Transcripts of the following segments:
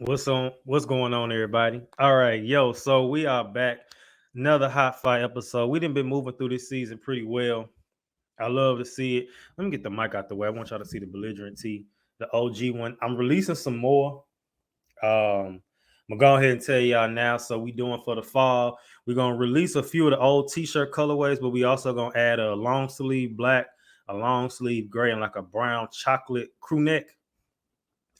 What's going on, everybody? All right, yo. So we are back. Another hot fight episode. We didn't been moving through this season pretty well. I love to see it. Let me get the mic out the way. I want y'all to see the belligerent T, the OG one. I'm releasing some more. I'm gonna go ahead and tell y'all now. So we doing for the fall. We're gonna release a few of the old T-shirt colorways, but we also gonna add a long sleeve black, a long sleeve gray, and like a brown chocolate crew neck.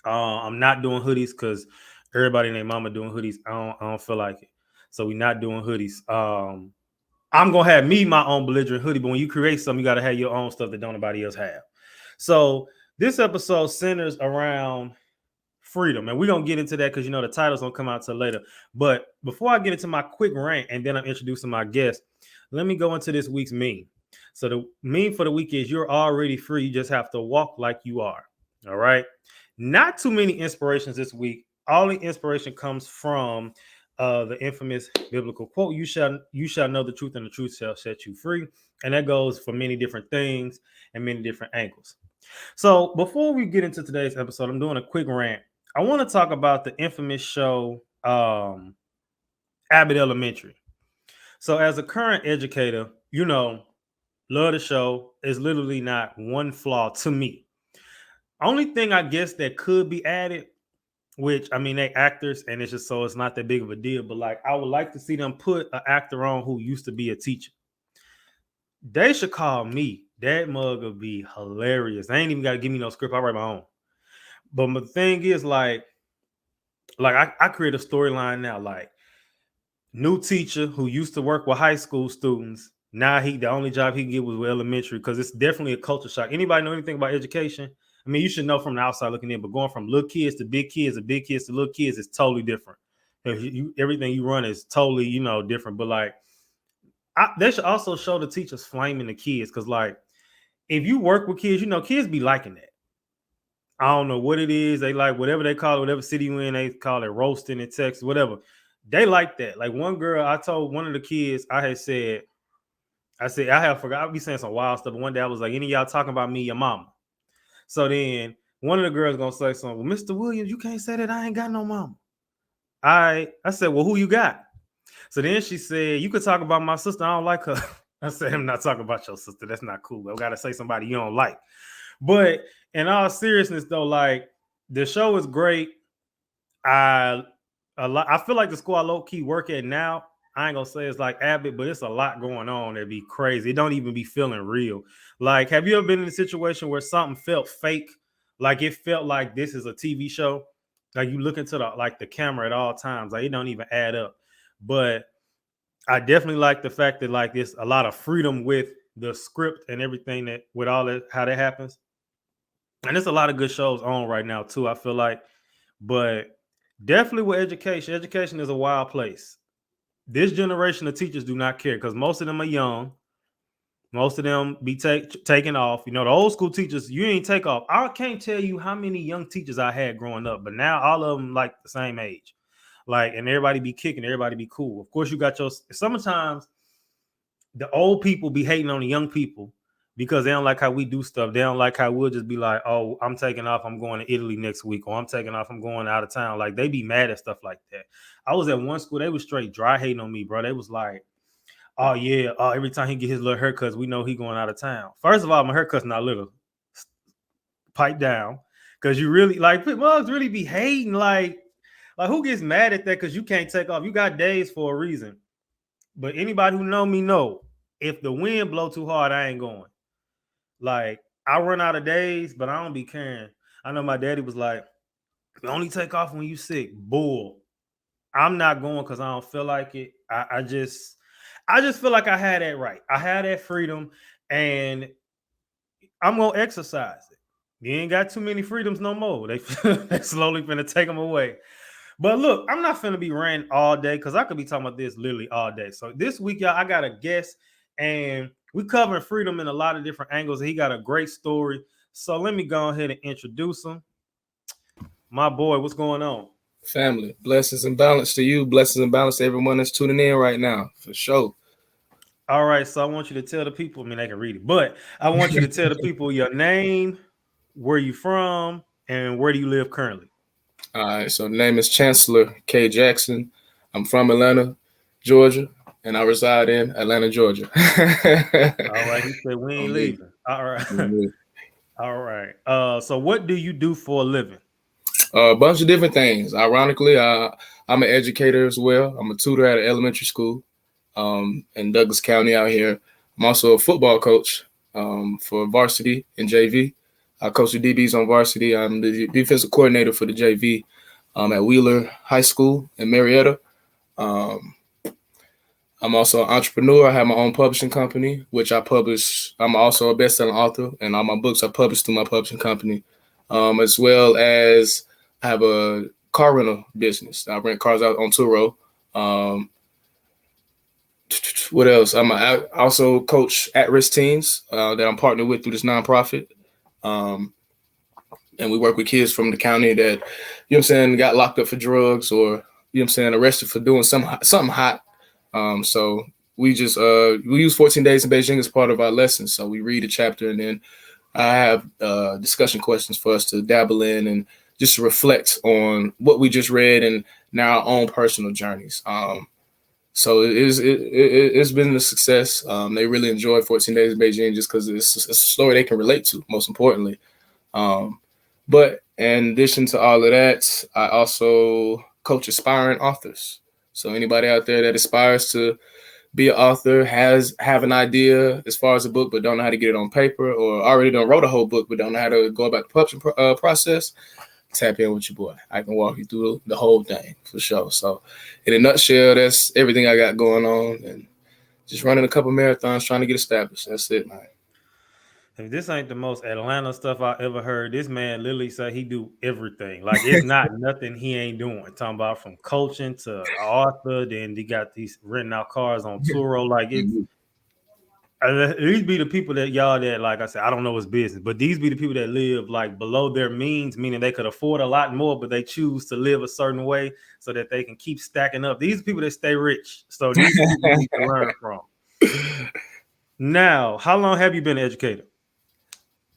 I'm not doing hoodies because everybody and their mama doing hoodies. I don't feel like it. So we're not doing hoodies. I'm gonna have me my own belligerent hoodie, but when you create something, you gotta have your own stuff that don't nobody else have. So this episode centers around freedom, and we're gonna get into that because the titles don't come out till later. But before I get into my quick rant and then I'm introducing my guest, let me go into this week's meme. So the meme for the week is you're already free, you just have to walk like you are. All right. Not too many inspirations this week. All the inspiration comes from the infamous biblical quote: "You shall know the truth, and the truth shall set you free." And that goes for many different things and many different angles. So before we get into today's episode, I'm doing a quick rant. I want to talk about the infamous show Abbot Elementary. So as a current educator, love the show. Is literally not one flaw to me. Only thing I guess that could be added, which I mean they actors, and it's just so it's not that big of a deal. But like I would like to see them put an actor on who used to be a teacher. They should call me. That mug would be hilarious. They ain't even got to give me no script. I write my own. But the thing is, I create a storyline now. Like new teacher who used to work with high school students. Now the only job he can get was with elementary because it's definitely a culture shock. Anybody know anything about education? I mean, you should know from the outside looking in, but going from little kids to big kids to big kids to little kids is totally different. Everything you run is totally, different. But like, they should also show the teachers flaming the kids because, like, if you work with kids, kids be liking that. I don't know what it is. They like whatever they call it, whatever city you in, they call it roasting in Texas, whatever. They like that. Like one girl, I told one of the kids, I said, I have forgot. I'll be saying some wild stuff. But one day I was like, any of y'all talking about me, your mama. So then one of the girls gonna say something. Well, Mr. Williams, you can't say that. I ain't got no mama. I said, well, who you got? So then she said, you could talk about my sister. I don't like her. I said, I'm not talking about your sister. That's not cool. I gotta say somebody you don't like. But in all seriousness, though, like the show is great. I feel like the school I low key work at now. I ain't gonna say it's like Abbott, but it's a lot going on that'd be crazy. It don't even be feeling real. Like, have you ever been in a situation where something felt fake? Like it felt like this is a TV show. Like you look into the camera at all times. Like it don't even add up. But I definitely like the fact that like there's a lot of freedom with the script and everything that with all that how that happens. And there's a lot of good shows on right now too, I feel like. But definitely with education. Education is a wild place. This generation of teachers do not care because most of them are young. Most of them be taking off. The old school teachers, you ain't take off. I can't tell you how many young teachers I had growing up, but now all of them like the same age. Like, and everybody be kicking, everybody be cool. Of course, you got sometimes the old people be hating on the young people because they don't like how we do stuff. They don't like how we'll just be like, oh, I'm taking off. I'm going to Italy next week, or I'm taking off. I'm going out of town. Like they be mad at stuff like that. I was at one school. They was straight dry hating on me, bro. They was like, oh yeah, every time he get his little haircuts, we know he going out of town. First of all, my haircut's not little. Pipe down. Because you really, like, mugs really be hating. Like who gets mad at that because you can't take off? You got days for a reason. But anybody who know me know, if the wind blow too hard, I ain't going. Like, I run out of days, but I don't be caring. I know my daddy was like, you only take off when you sick. Bull. I'm not going because I don't feel like it. I just feel like I had that right. I had that freedom, and I'm gonna exercise it. You ain't got too many freedoms no more. They slowly finna take them away. But look, I'm not finna be ranting all day because I could be talking about this literally all day. So this week, y'all, I got a guest, and we covering freedom in a lot of different angles. And he got a great story. So let me go ahead and introduce him. My boy, what's going on? Family, blessings and balance to you. Blessings and balance to everyone that's tuning in right now, for sure. All right, so I want you to tell the people, I mean, they can read it, but I want you to tell the people your name, where you from, and where do you live currently? All right, so the name is Chancellor K. Jackson. I'm from Atlanta, Georgia, and I reside in Atlanta, Georgia. All right. He said we ain't leaving. All right. All right. So what do you do for a living? A bunch of different things. Ironically, I'm an educator as well. I'm a tutor at an elementary school in Douglas County out here. I'm also a football coach for varsity and JV. I coach the DBs on varsity. I'm the defensive coordinator for the JV at Wheeler High School in Marietta. Um, I'm also an entrepreneur. I have my own publishing company, which I publish. I'm also a best-selling author, and all my books are published through my publishing company, as well as I have a car rental business. I rent cars out on Turo. Um, what else? I also coach at-risk teens that I'm partnered with through this nonprofit. Um, and we work with kids from the county that, got locked up for drugs or, arrested for doing something hot. So we use 14 days in Bejing as part of our lessons. So we read a chapter and then I have discussion questions for us to dabble in and just to reflect on what we just read and now our own personal journeys. So it's been a success. They really enjoy 14 days in Bejing just because it's a story they can relate to, most importantly. But in addition to all of that, I also coach aspiring authors. So anybody out there that aspires to be an author, have an idea as far as a book, but don't know how to get it on paper, or already done wrote a whole book, but don't know how to go about the publishing process, tap in with your boy. I can walk you through the whole thing for sure. So in a nutshell, that's everything I got going on, and just running a couple marathons, trying to get established. That's it, man. If this ain't the most Atlanta stuff I ever heard, this man literally say he do everything. Like it's not nothing he ain't doing. Talking about from coaching to author, then he got these renting out cars on Turo. Like it's these be the people that y'all that, like I said, I don't know his business, but these be the people that live like below their means, meaning they could afford a lot more, but they choose to live a certain way so that they can keep stacking up. These people that stay rich. So these are people you need to learn from. Now, how long have you been an educator?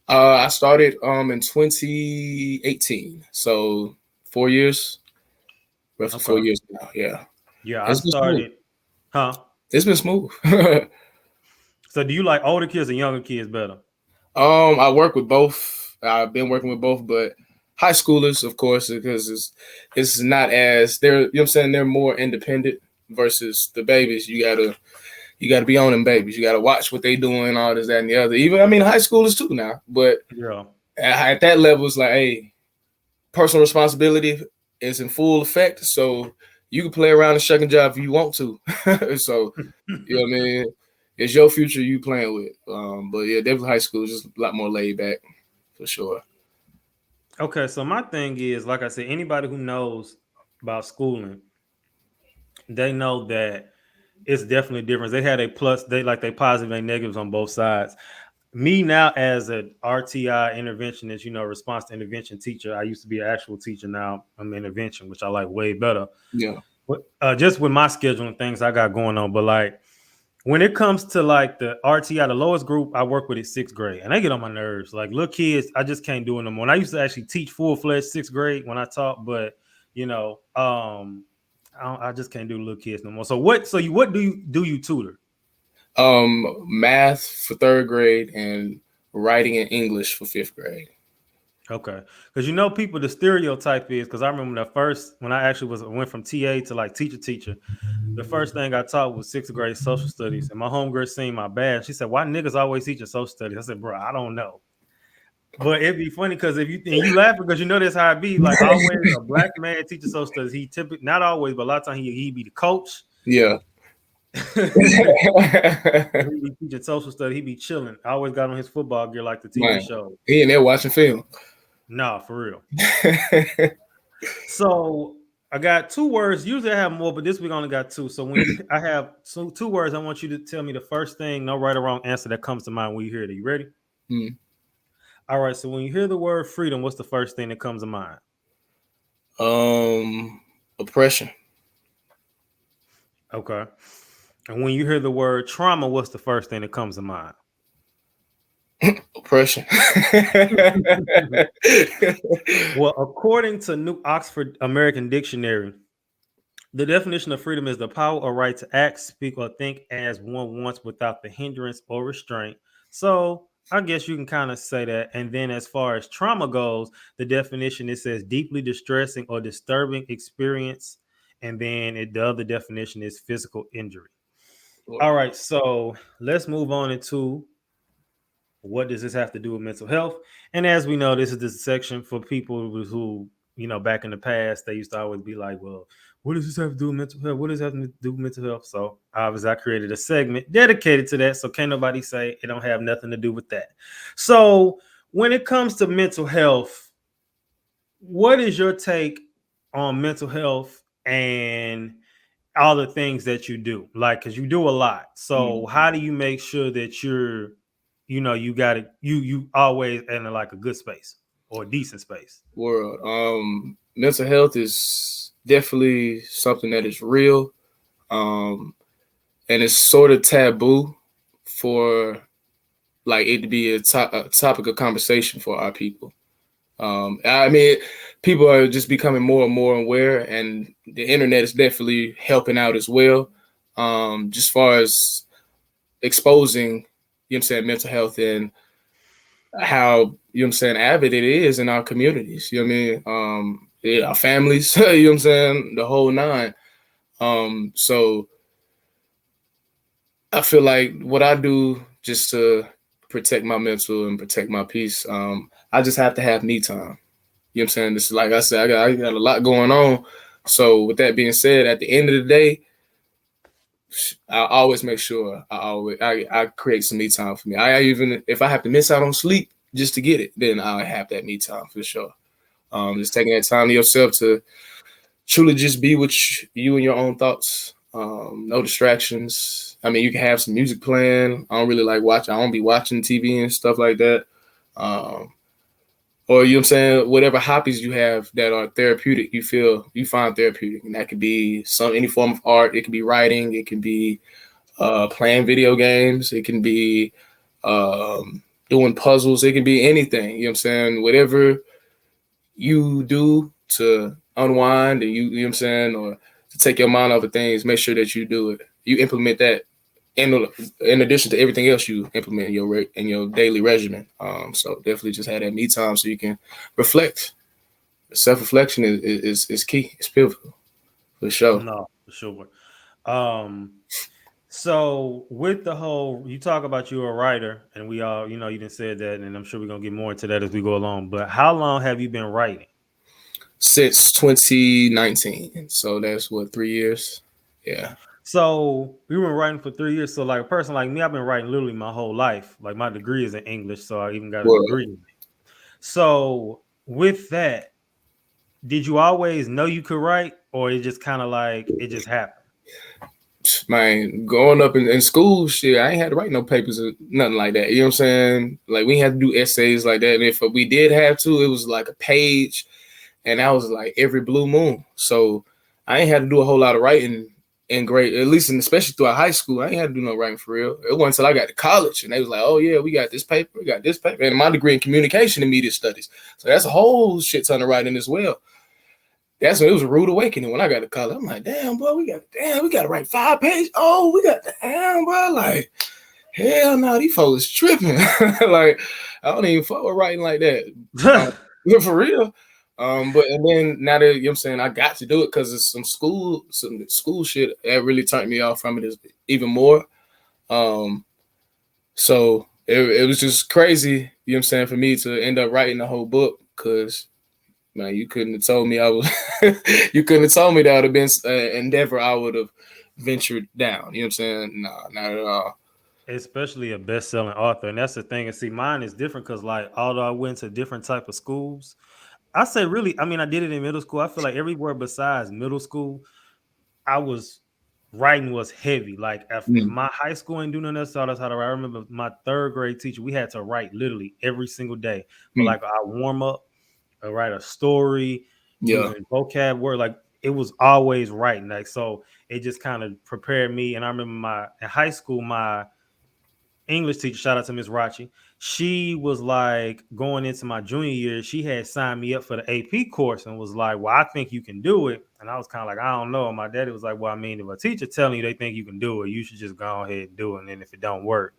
I started in 2018, so 4 years, roughly Okay. 4 years now. Yeah, Yeah, I it's been smooth. started, huh? It's been smooth. So do you like older kids or younger kids better? I work with both. I've been working with both, but high schoolers, of course, because it's not as they're they're more independent versus the babies. You gotta be on them babies. You gotta watch what they doing, all this, that, and the other. Even high schoolers too now, but Yeah. at that level, it's like, hey, personal responsibility is in full effect. So you can play around and shuck and jive if you want to. So you know what I mean? It's your future you playing with. But yeah, definitely high school is just a lot more laid back for sure. Okay, so my thing is, like I said, anybody who knows about schooling, they know that it's definitely different. They had a plus, they like they positive and negatives on both sides. Me now as an RTI interventionist, response to intervention teacher. I used to be an actual teacher. Now I'm intervention, which I like way better. Yeah. But just with my schedule and things I got going on, but like when it comes to like the RTI, the lowest group I work with is sixth grade, and they get on my nerves. Like little kids, I just can't do it no more. And I used to actually teach full-fledged sixth grade when I taught, but I just can't do little kids no more. So what? So what do you tutor? Math for third grade and writing and English for fifth grade. Okay, because people, the stereotype is because I remember the first when I actually went from TA to like teacher. The first thing I taught was sixth grade social studies, and my homegirl seen my badge. She said, "Why niggas always teaching social studies?" I said, "Bro, I don't know." But it'd be funny because if you laugh because that's how it be. Like always, a black man teaches social studies. He typically not always, but a lot of times he be the coach. Yeah. He be teaching social studies. He be chilling. I always got on his football gear like the TV Man, show. he in there watching film. Nah, for real. So I got two words. Usually I have more, but this week I only got two. So I have two words, I want you to tell me the first thing, no right or wrong answer that comes to mind when you hear it. Are you ready? Mm. All right. So when you hear the word freedom, what's the first thing that comes to mind? Oppression. Okay. And when you hear the word trauma, what's the first thing that comes to mind? Oppression. Well, according to New Oxford American Dictionary, the definition of freedom is the power or right to act, speak, or think as one wants without the hindrance or restraint. So I guess you can kind of say that. And then as far as trauma goes, the definition, it says deeply distressing or disturbing experience. And then the other definition is physical injury. All right, so let's move on into what does this have to do with mental health? And as we know, this is the section for people who, back in the past, they used to always be like, well, what does this have to do with mental health? What does this have to do with mental health? So obviously I created a segment dedicated to that. So can't nobody say it don't have nothing to do with that. So when it comes to mental health, what is your take on mental health and all the things that you do? Like, because you do a lot. So how do you make sure that you got it, you always in like a good space or a decent space? World. Mental health is definitely something that is real. And it's sort of taboo for like it to be a topic of conversation for our people. I mean, people are just becoming more and more aware, and the internet is definitely helping out as well. Just far as exposing, mental health and how, avid it is in our communities. Our families, the whole nine. So I feel like what I do just to protect my mental and protect my peace, I just have to have me time. This is, like I said, I got a lot going on. So with that being said, at the end of the day, I always make sure I create some me time for me. I even, if I have to miss out on sleep just to get it, then I'll have that me time for sure. Just taking that time to yourself to truly just be with you and your own thoughts. No distractions. I mean, you can have some music playing. I don't really like watching. I don't be watching TV and stuff like that. Or whatever hobbies you have that are therapeutic, you find therapeutic, and that could be any form of art. It could be writing. It can be playing video games. It can be doing puzzles. It can be anything. Whatever you do to unwind and or to take your mind off of things, make sure that you do it. You implement that in addition to everything else you implement in your daily regimen. So definitely just have that me time so you can reflect. Self-reflection is key. It's pivotal for sure. No, for sure. So with the whole, you talk about you're a writer, and we all, you didn't say that, and I'm sure we're gonna get more into that as we go along. But how long have you been writing? Since 2019. So that's what, 3 years? Yeah. So we were writing for 3 years. So like a person like me, I've been writing literally my whole life. Like my degree is in English, so I even got a degree. So with that, did you always know you could write, or it just kind of like it just happened? Man, growing up in school, shit, I ain't had to write no papers or nothing like that. You know what I'm saying? Like, we had to do essays like that. And if we did have to, it was like a page, and that was like every blue moon. So I ain't had to do a whole lot of writing in grade, at least, especially throughout high school. I ain't had to do no writing for real. It wasn't until I got to college, and they was like, oh, yeah, we got this paper, and my degree in communication and media studies. So that's a whole shit ton of writing as well. That's when it was a rude awakening when I got to college. I'm like, damn, boy, we got to write 5 pages. Oh, we got damn, bro. Like, hell no, these folks tripping. Like, I don't even fuck with writing like that. For real. But and then now that I got to do it because it's some school shit that really turned me off from it even more. So it was just crazy, for me to end up writing the whole book because, man, you couldn't have told me you couldn't have told me that would have been an endeavor I would have ventured down. You know what I'm saying? Nah, not at all. Especially a best-selling author. And that's the thing. And see, mine is different because, like, although I went to different type of schools, I say really, I mean, I did it in middle school. I feel like everywhere besides middle school, writing was heavy. Like if my high school ain't doing nothing else, taught us how to write. I remember my 3rd grade teacher, we had to write literally every single day for like our warm up, write a story, using vocab word. Like it was always writing. Like, so it just kind of prepared me. And I remember in high school, my English teacher, shout out to Miss Rachi, she was like going into my junior year, she had signed me up for the AP course and was like, well, I think you can do it. And I was kind of like, I don't know. And my daddy was like, well, I mean, if a teacher telling you they think you can do it, you should just go ahead and do it. And then if it don't work,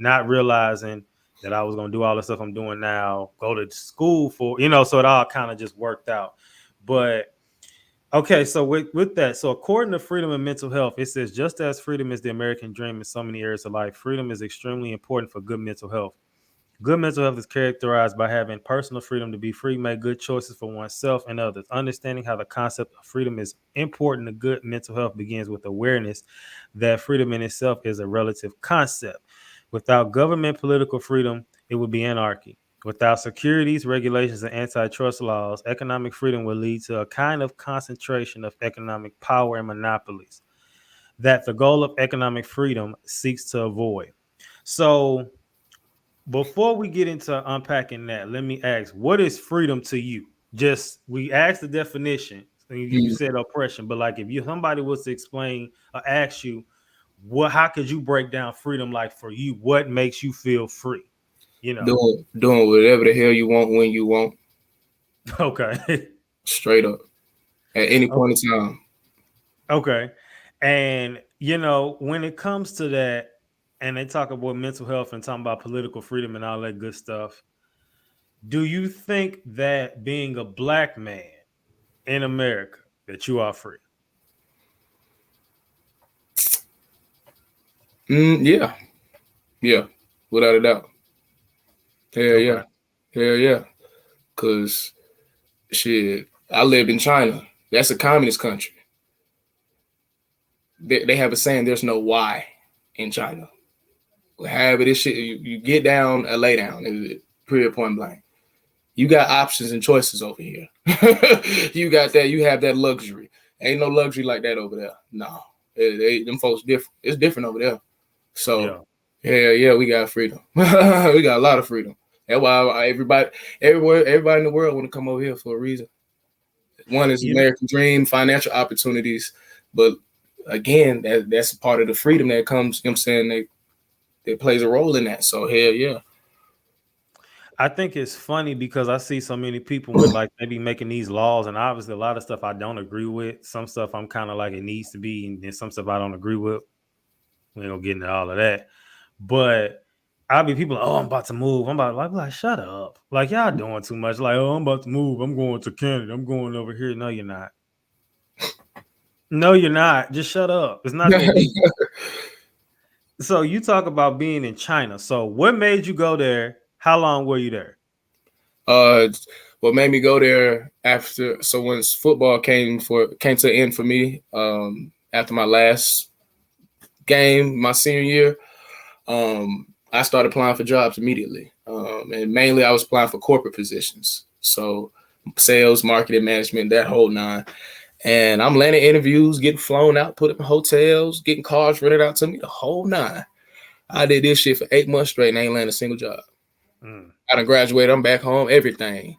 not realizing that I was going to do all the stuff I'm doing now, go to school for, so it all kind of just worked out. But okay, so with that, so according to Freedom and Mental Health, it says just as freedom is the American dream in so many areas of life, freedom is extremely important for good mental health. Good mental health is characterized by having personal freedom to be free, make good choices for oneself and others. Understanding how the concept of freedom is important to good mental health begins with awareness that freedom in itself is a relative concept. Without government political freedom, it would be anarchy. Without securities, regulations, and antitrust laws, economic freedom will lead to a kind of concentration of economic power and monopolies that the goal of economic freedom seeks to avoid. So, before we get into unpacking that, let me ask, what is freedom to you? Just we asked the definition. And you said oppression, but like if somebody was to explain or ask you, how could you break down freedom like for you? What makes you feel free? Doing whatever the hell you want when you want. Okay. Straight up. At any point in time. Okay. And when it comes to that, and they talk about mental health and talking about political freedom and all that good stuff, do you think that being a black man in America that you are free? Yeah. Yeah. Without a doubt. Hell yeah. Because, shit, I lived in China. That's a communist country. They have a saying, there's no why in China. However, this shit, you get down or lay down, period, point blank. You got options and choices over here. You got that. You have that luxury. Ain't no luxury like that over there. No. Them folks different. It's different over there. So, yeah, we got freedom. We got a lot of freedom. That's why everybody in the world want to come over here for a reason. One is American dream, financial opportunities, but again, that's part of the freedom that comes. You know what I'm saying, that plays a role in that. So hell yeah. I think it's funny because I see so many people with like maybe making these laws, and obviously a lot of stuff I don't agree with. Some stuff I'm kind of like it needs to be, and then some stuff I don't agree with. We ain't gonna get into all of that, but I'll be people like, oh, I'm about to move. I'm like, shut up. Like, y'all doing too much. Like, oh, I'm about to move. I'm going to Canada. I'm going over here. No, you're not. No, you're not. Just shut up. It's not that deep. So you talk about being in China. So what made you go there? How long were you there? What made me go there after, so once football came to an end for me, after my last game, my senior year, I started applying for jobs immediately. And mainly I was applying for corporate positions. So sales, marketing, management, that whole nine. And I'm landing interviews, getting flown out, put up in hotels, getting cars rented out to me, the whole nine. I did this shit for 8 months straight and I ain't landed a single job. I done graduated, I'm back home, everything.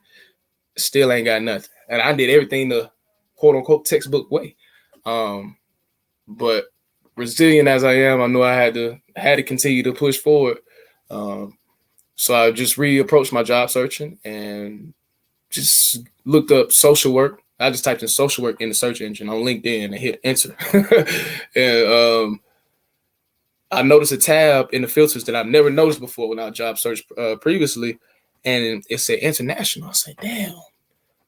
Still ain't got nothing. And I did everything the quote unquote textbook way. But resilient as I am, I knew I had to continue to push forward. So I just reapproached my job searching and just looked up social work. I just typed in social work in the search engine on LinkedIn and hit enter. And I noticed a tab in the filters that I've never noticed before when I job searched previously. And it said international. I said, damn,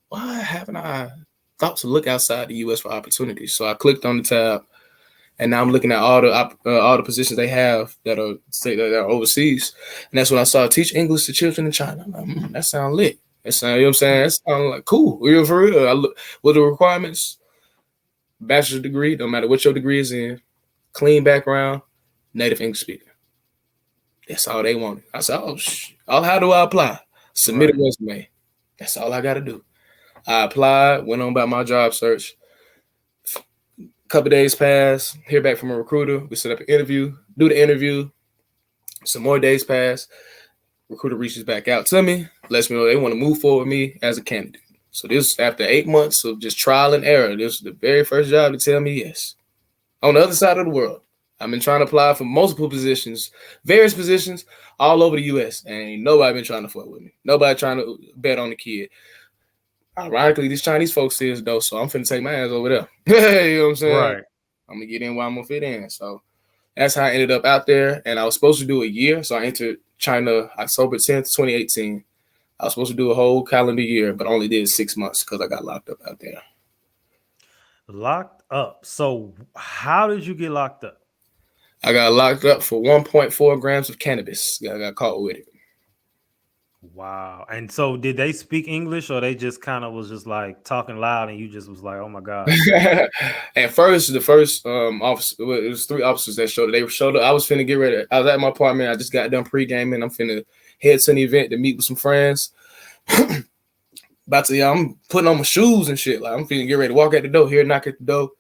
why haven't I thought to look outside the U.S. for opportunities? So I clicked on the tab. And now I'm looking at all the positions they have that are overseas. And that's when I started teach English to children in China. I'm like, that sounds lit. That sound, you know what I'm saying? That sounds like cool. Real for real. I look what the requirements, bachelor's degree, no matter what your degree is in, clean background, native English speaker. That's all they wanted. I said, how do I apply? Submit a resume. That's all I got to do. I applied, went on about my job search. Couple days pass, hear back from a recruiter. We set up an interview, do the interview. Some more days pass. Recruiter reaches back out to me, lets me know they want to move forward with me as a candidate. So this, after 8 months of just trial and error, this is the very first job to tell me yes. On the other side of the world, I've been trying to apply for multiple positions, various positions all over the U.S. and ain't nobody been trying to fuck with me. Nobody trying to bet on the kid. Ironically, these Chinese folks is though, so I'm finna take my ass over there. You know what I'm saying? Right. I'm gonna get in where I'm gonna fit in. So that's how I ended up out there. And I was supposed to do a year. So I entered China October 10th, 2018. I was supposed to do a whole calendar year, but only did 6 months because I got locked up out there. Locked up. So how did you get locked up? I got locked up for 1.4 grams of cannabis. I got caught with it. Wow. And so did they speak English, or they just kind of was just like talking loud and you just was like, oh my God? At first, the first officer, it was 3 officers that showed up. They showed up. I was finna get ready. I was at my apartment. I just got done pre-gaming. I'm finna head to an event to meet with some friends. I'm putting on my shoes and shit. Like I'm finna get ready to walk out the door. Here, knock at the door.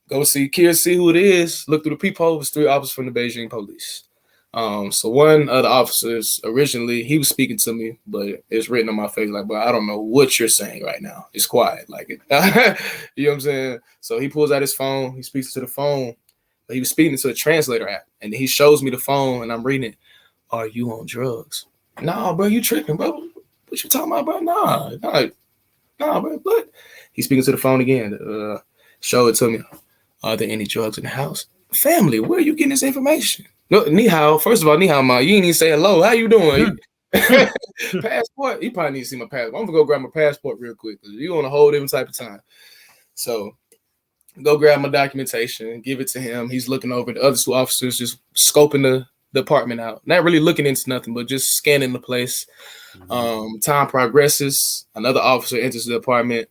Go see kids, see who it is. Look through the peephole. It was 3 officers from the Bejing police. So one of the officers originally, he was speaking to me, but it's written on my face like, "But I don't know what you're saying right now. It's quiet." Like it. You know what I'm saying? So he pulls out his phone. He speaks to the phone, but he was speaking to a translator app, and he shows me the phone, and I'm reading it. Are you on drugs? Nah, bro, you tripping, bro. What you talking about, bro? Nah, bro. What? He's speaking to the phone again. Show it to me. Are there any drugs in the house? Family, where are you getting this information? No, ni hao. First of all, ni hao, ma. You ain't even say hello. How you doing? Passport? You probably need to see my passport. I'm gonna go grab my passport real quick because you on a whole different type of time. So go grab my documentation, give it to him. He's looking over the other 2 officers, just scoping the apartment out. Not really looking into nothing, but just scanning the place. Time progresses. Another officer enters the apartment,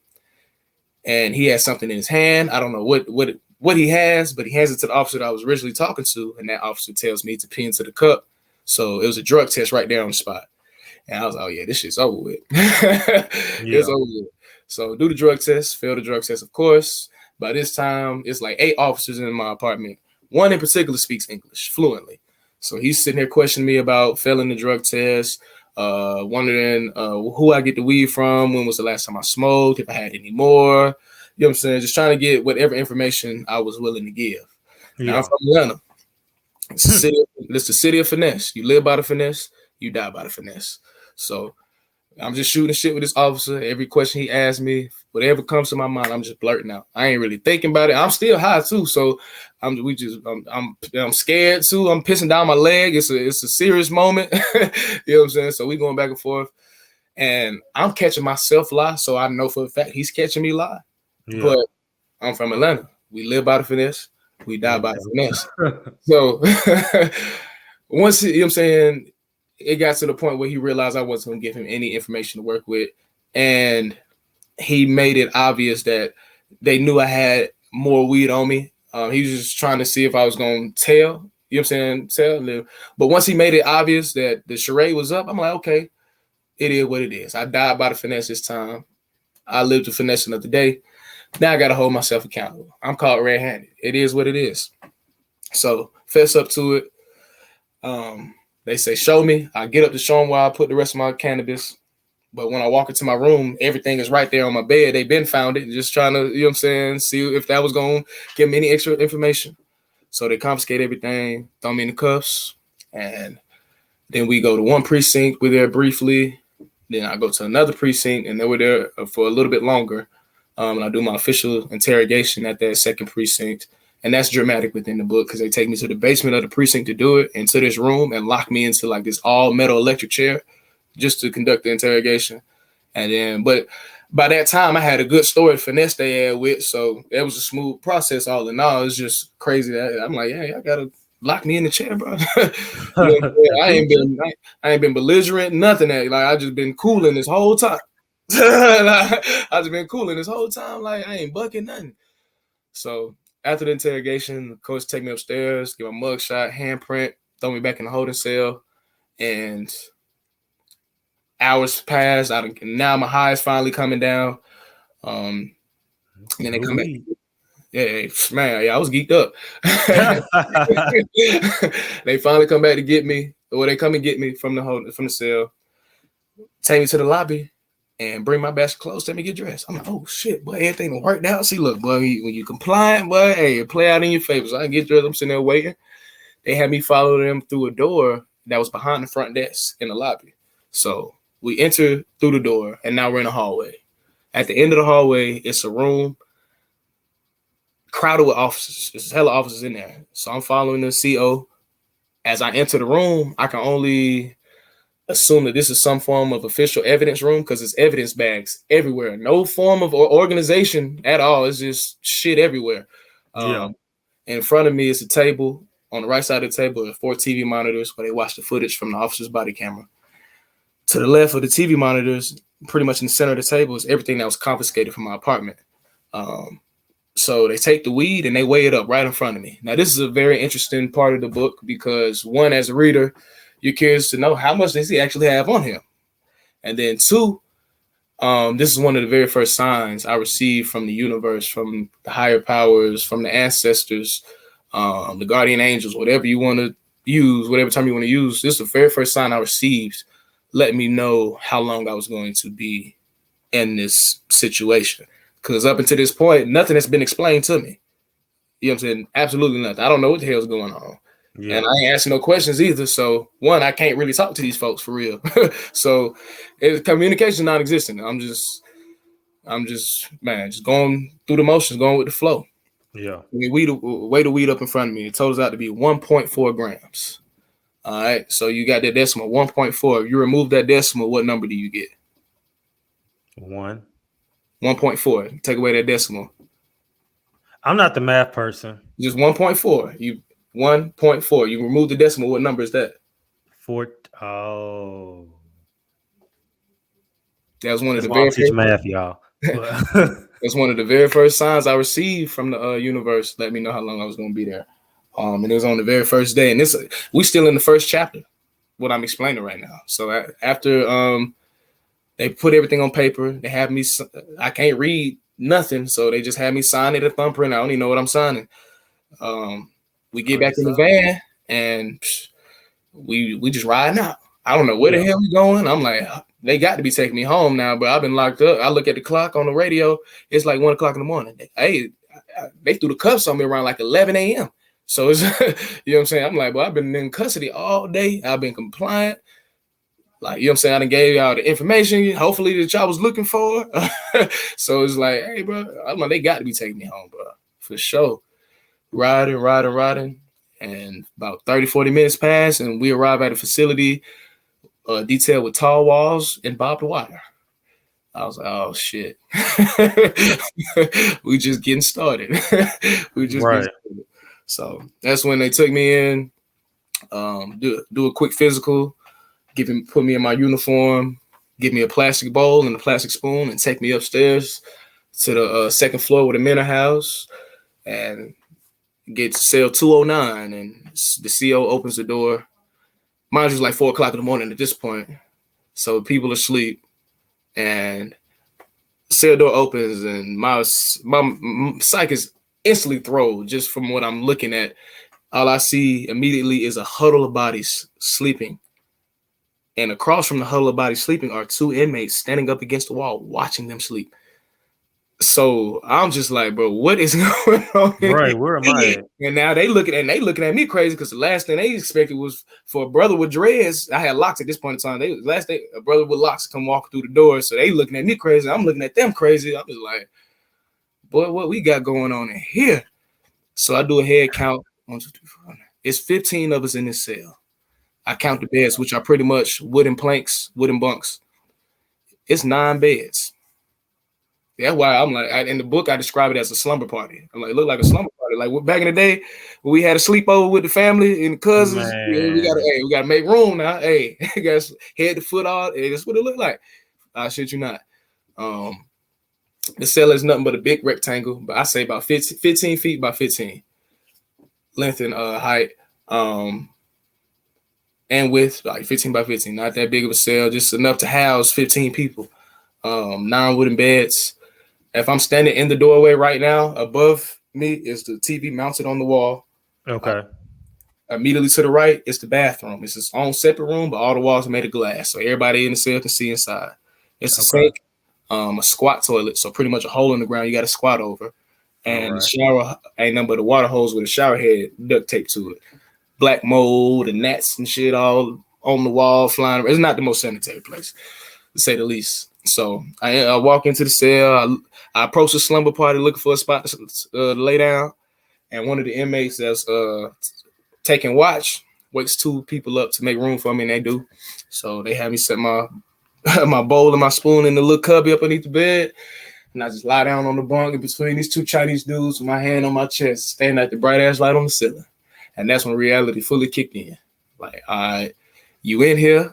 and he has something in his hand. I don't know what he has, but he hands it to the officer that I was originally talking to, and that officer tells me to pee into the cup. So it was a drug test right there on the spot. And I was like, oh, yeah, this shit's over with. It's over with. So do the drug test, fail the drug test, of course. By this time, it's like 8 officers in my apartment. One in particular speaks English fluently. So he's sitting there questioning me about failing the drug test, wondering who I get the weed from, when was the last time I smoked, if I had any more. You know what I'm saying? Just trying to get whatever information I was willing to give. Yeah. Now I'm from Atlanta. It's the city of finesse. You live by the finesse, you die by the finesse. So I'm just shooting shit with this officer. Every question he asks me, whatever comes to my mind, I'm just blurting out. I ain't really thinking about it. I'm still high too, so I'm scared too. I'm pissing down my leg. It's a serious moment. You know what I'm saying? So we going back and forth, and I'm catching myself lie, so I know for a fact he's catching me lie. Yeah. But I'm from Atlanta. We live by the finesse. We die by the finesse. So once, you know what I'm saying, it got to the point where he realized I wasn't going to give him any information to work with. And he made it obvious that they knew I had more weed on me. He was just trying to see if I was going to tell, you know what I'm saying, tell them. But once he made it obvious that the charade was up, I'm like, okay, it is what it is. I died by the finesse this time. I lived the finesse another day. Now I got to hold myself accountable. I'm caught red-handed. It is what it is. So fess up to it. They say, show me. I get up to show them where I put the rest of my cannabis. But when I walk into my room, everything is right there on my bed. They've been found it. Just trying to, you know what I'm saying, see if that was going to give me any extra information. So they confiscate everything, throw me in the cuffs. And then we go to one precinct. We're there briefly. Then I go to another precinct, and they were there for a little bit longer. And I do my official interrogation at that second precinct. And that's dramatic within the book because they take me to the basement of the precinct to do it, into this room, and lock me into like this all metal electric chair just to conduct the interrogation. And then, but by that time, I had a good story to finesse they had with. So it was a smooth process all in all. It's just crazy that I'm like, hey, I got to lock me in the chair, bro. You know, I ain't been belligerent, nothing. Like I just been cooling this whole time. I just been cooling this whole time, like I ain't bucking nothing. So after the interrogation, the coach take me upstairs, give a mugshot, handprint, throw me back in the holding cell, and hours pass. Now my high is finally coming down. And then they come back. Yeah, man, yeah, I was geeked up. They finally come back to get me, or they come and get me from the cell, take me to the lobby. and bring my bag of clothes. Let me get dressed. I'm like, oh shit, boy, everything worked out. See, look, boy, when you compliant, boy, hey, it play out in your favor. So I get dressed. I'm sitting there waiting. They had me follow them through a door that was behind the front desk in the lobby. So we enter through the door, and now we're in a hallway. At the end of the hallway, it's a room crowded with officers. There's hella officers in there. So I'm following the CO. As I enter the room, I can only assume that this is some form of official evidence room because it's evidence bags everywhere. No form of organization at all. It's just shit everywhere. Yeah. In front of me is a table. On the right side of the table are 4 TV monitors where they watch the footage from the officer's body camera. To the left of the TV monitors, pretty much in the center of the table, is everything that was confiscated from my apartment. So they take the weed and they weigh it up right in front of me. Now, this is a very interesting part of the book because, one, as a reader, you're curious to know how much does he actually have on him? And then two, this is one of the very first signs I received from the universe, from the higher powers, from the ancestors, the guardian angels, whatever you want to use, whatever time you want to use. This is the very first sign I received, letting me know how long I was going to be in this situation. Because up until this point, nothing has been explained to me. You know what I'm saying? Absolutely nothing. I don't know what the hell's going on. Yeah. And I ain't asking no questions either. So, one, I can't really talk to these folks for real. So, communication non-existent. I'm just going through the motions, going with the flow. Yeah. Weigh the weed up in front of me. It totals out to be 1.4 grams. All right. So, you got that decimal, 1.4. If you remove that decimal, what number do you get? 1. 1.4. Take away that decimal. I'm not the math person. Just 1.4. You 1.4. You remove the decimal. What number is that? 4. Oh. That was one of the very first math, y'all. That's one of the very first signs I received from the universe. Let me know how long I was going to be there. And it was on the very first day. And we still in the first chapter, what I'm explaining right now. So after they put everything on paper, they have me. I can't read nothing, so they just had me sign it, a thumbprint. I don't even know what I'm signing. We get back in the van and we just riding out. I don't know where the hell we going. I'm like, they got to be taking me home now, but I've been locked up. I look at the clock on the radio. It's like 1 o'clock in the morning. Hey, they threw the cuffs on me around like 11 a.m. So it's, you know what I'm saying? I'm like, well, I've been in custody all day. I've been compliant. Like, you know what I'm saying? I done gave y'all the information, hopefully, that y'all was looking for. So it's like, hey, bro, I'm like, they got to be taking me home, bro. For sure. Riding. And about 30, 40 minutes pass, and we arrive at a facility detailed with tall walls and barbed wire. I was like, oh, shit. We just getting started. Getting started. So that's when they took me in, do a quick physical, put me in my uniform, give me a plastic bowl and a plastic spoon, and take me upstairs to the second floor with a mental house and get to cell 209. And the CO opens the door. Mind you, it's like 4 o'clock in the morning at this point. So people are asleep. And cell door opens, and my psyche is instantly thrown just from what I'm looking at. All I see immediately is a huddle of bodies sleeping. And across from the huddle of bodies sleeping are 2 inmates standing up against the wall, watching them sleep. So I'm just like, bro, what is going on? Right, where am I at? And now they looking at me crazy because the last thing they expected was for a brother with dreads. I had locks at this point in time. A brother with locks come walk through the door. So they looking at me crazy. I'm looking at them crazy. I'm just like, boy, what we got going on in here? So I do a head count. 1, 2, 3, 4. It's 15 of us in this cell. I count the beds, which are pretty much wooden planks, wooden bunks. It's 9 beds. That's why I'm like, in the book, I describe it as a slumber party. I'm like, look like a slumber party. Like back in the day, when we had a sleepover with the family and the cousins, we gotta make room now. Hey, you guys head to foot all. Hey, that's what it looked like. I shit you not. The cell is nothing but a big rectangle, but I say about 15 feet by 15 length and height. And width, like 15 by 15, not that big of a cell, just enough to house 15 people. 9 wooden beds. If I'm standing in the doorway right now, above me is the TV mounted on the wall. Okay. Immediately to the right is the bathroom. It's its own separate room, but all the walls are made of glass, so everybody in the cell can see inside. It's a sink, a squat toilet, so pretty much a hole in the ground you got to squat over, and the shower ain't nothing but a water hose with a shower head duct taped to it. Black mold and gnats and shit all on the wall flying. It's not the most sanitary place, to say the least. So I walk into the cell. I approach the slumber party looking for a spot to lay down, and one of the inmates that's taking watch wakes two people up to make room for me, and they do. So they have me set my my bowl and my spoon in the little cubby up underneath the bed, and I just lie down on the bunk in between these two Chinese dudes with my hand on my chest, standing at the bright ass light on the ceiling. And that's when reality fully kicked in. Like, all right, you in here.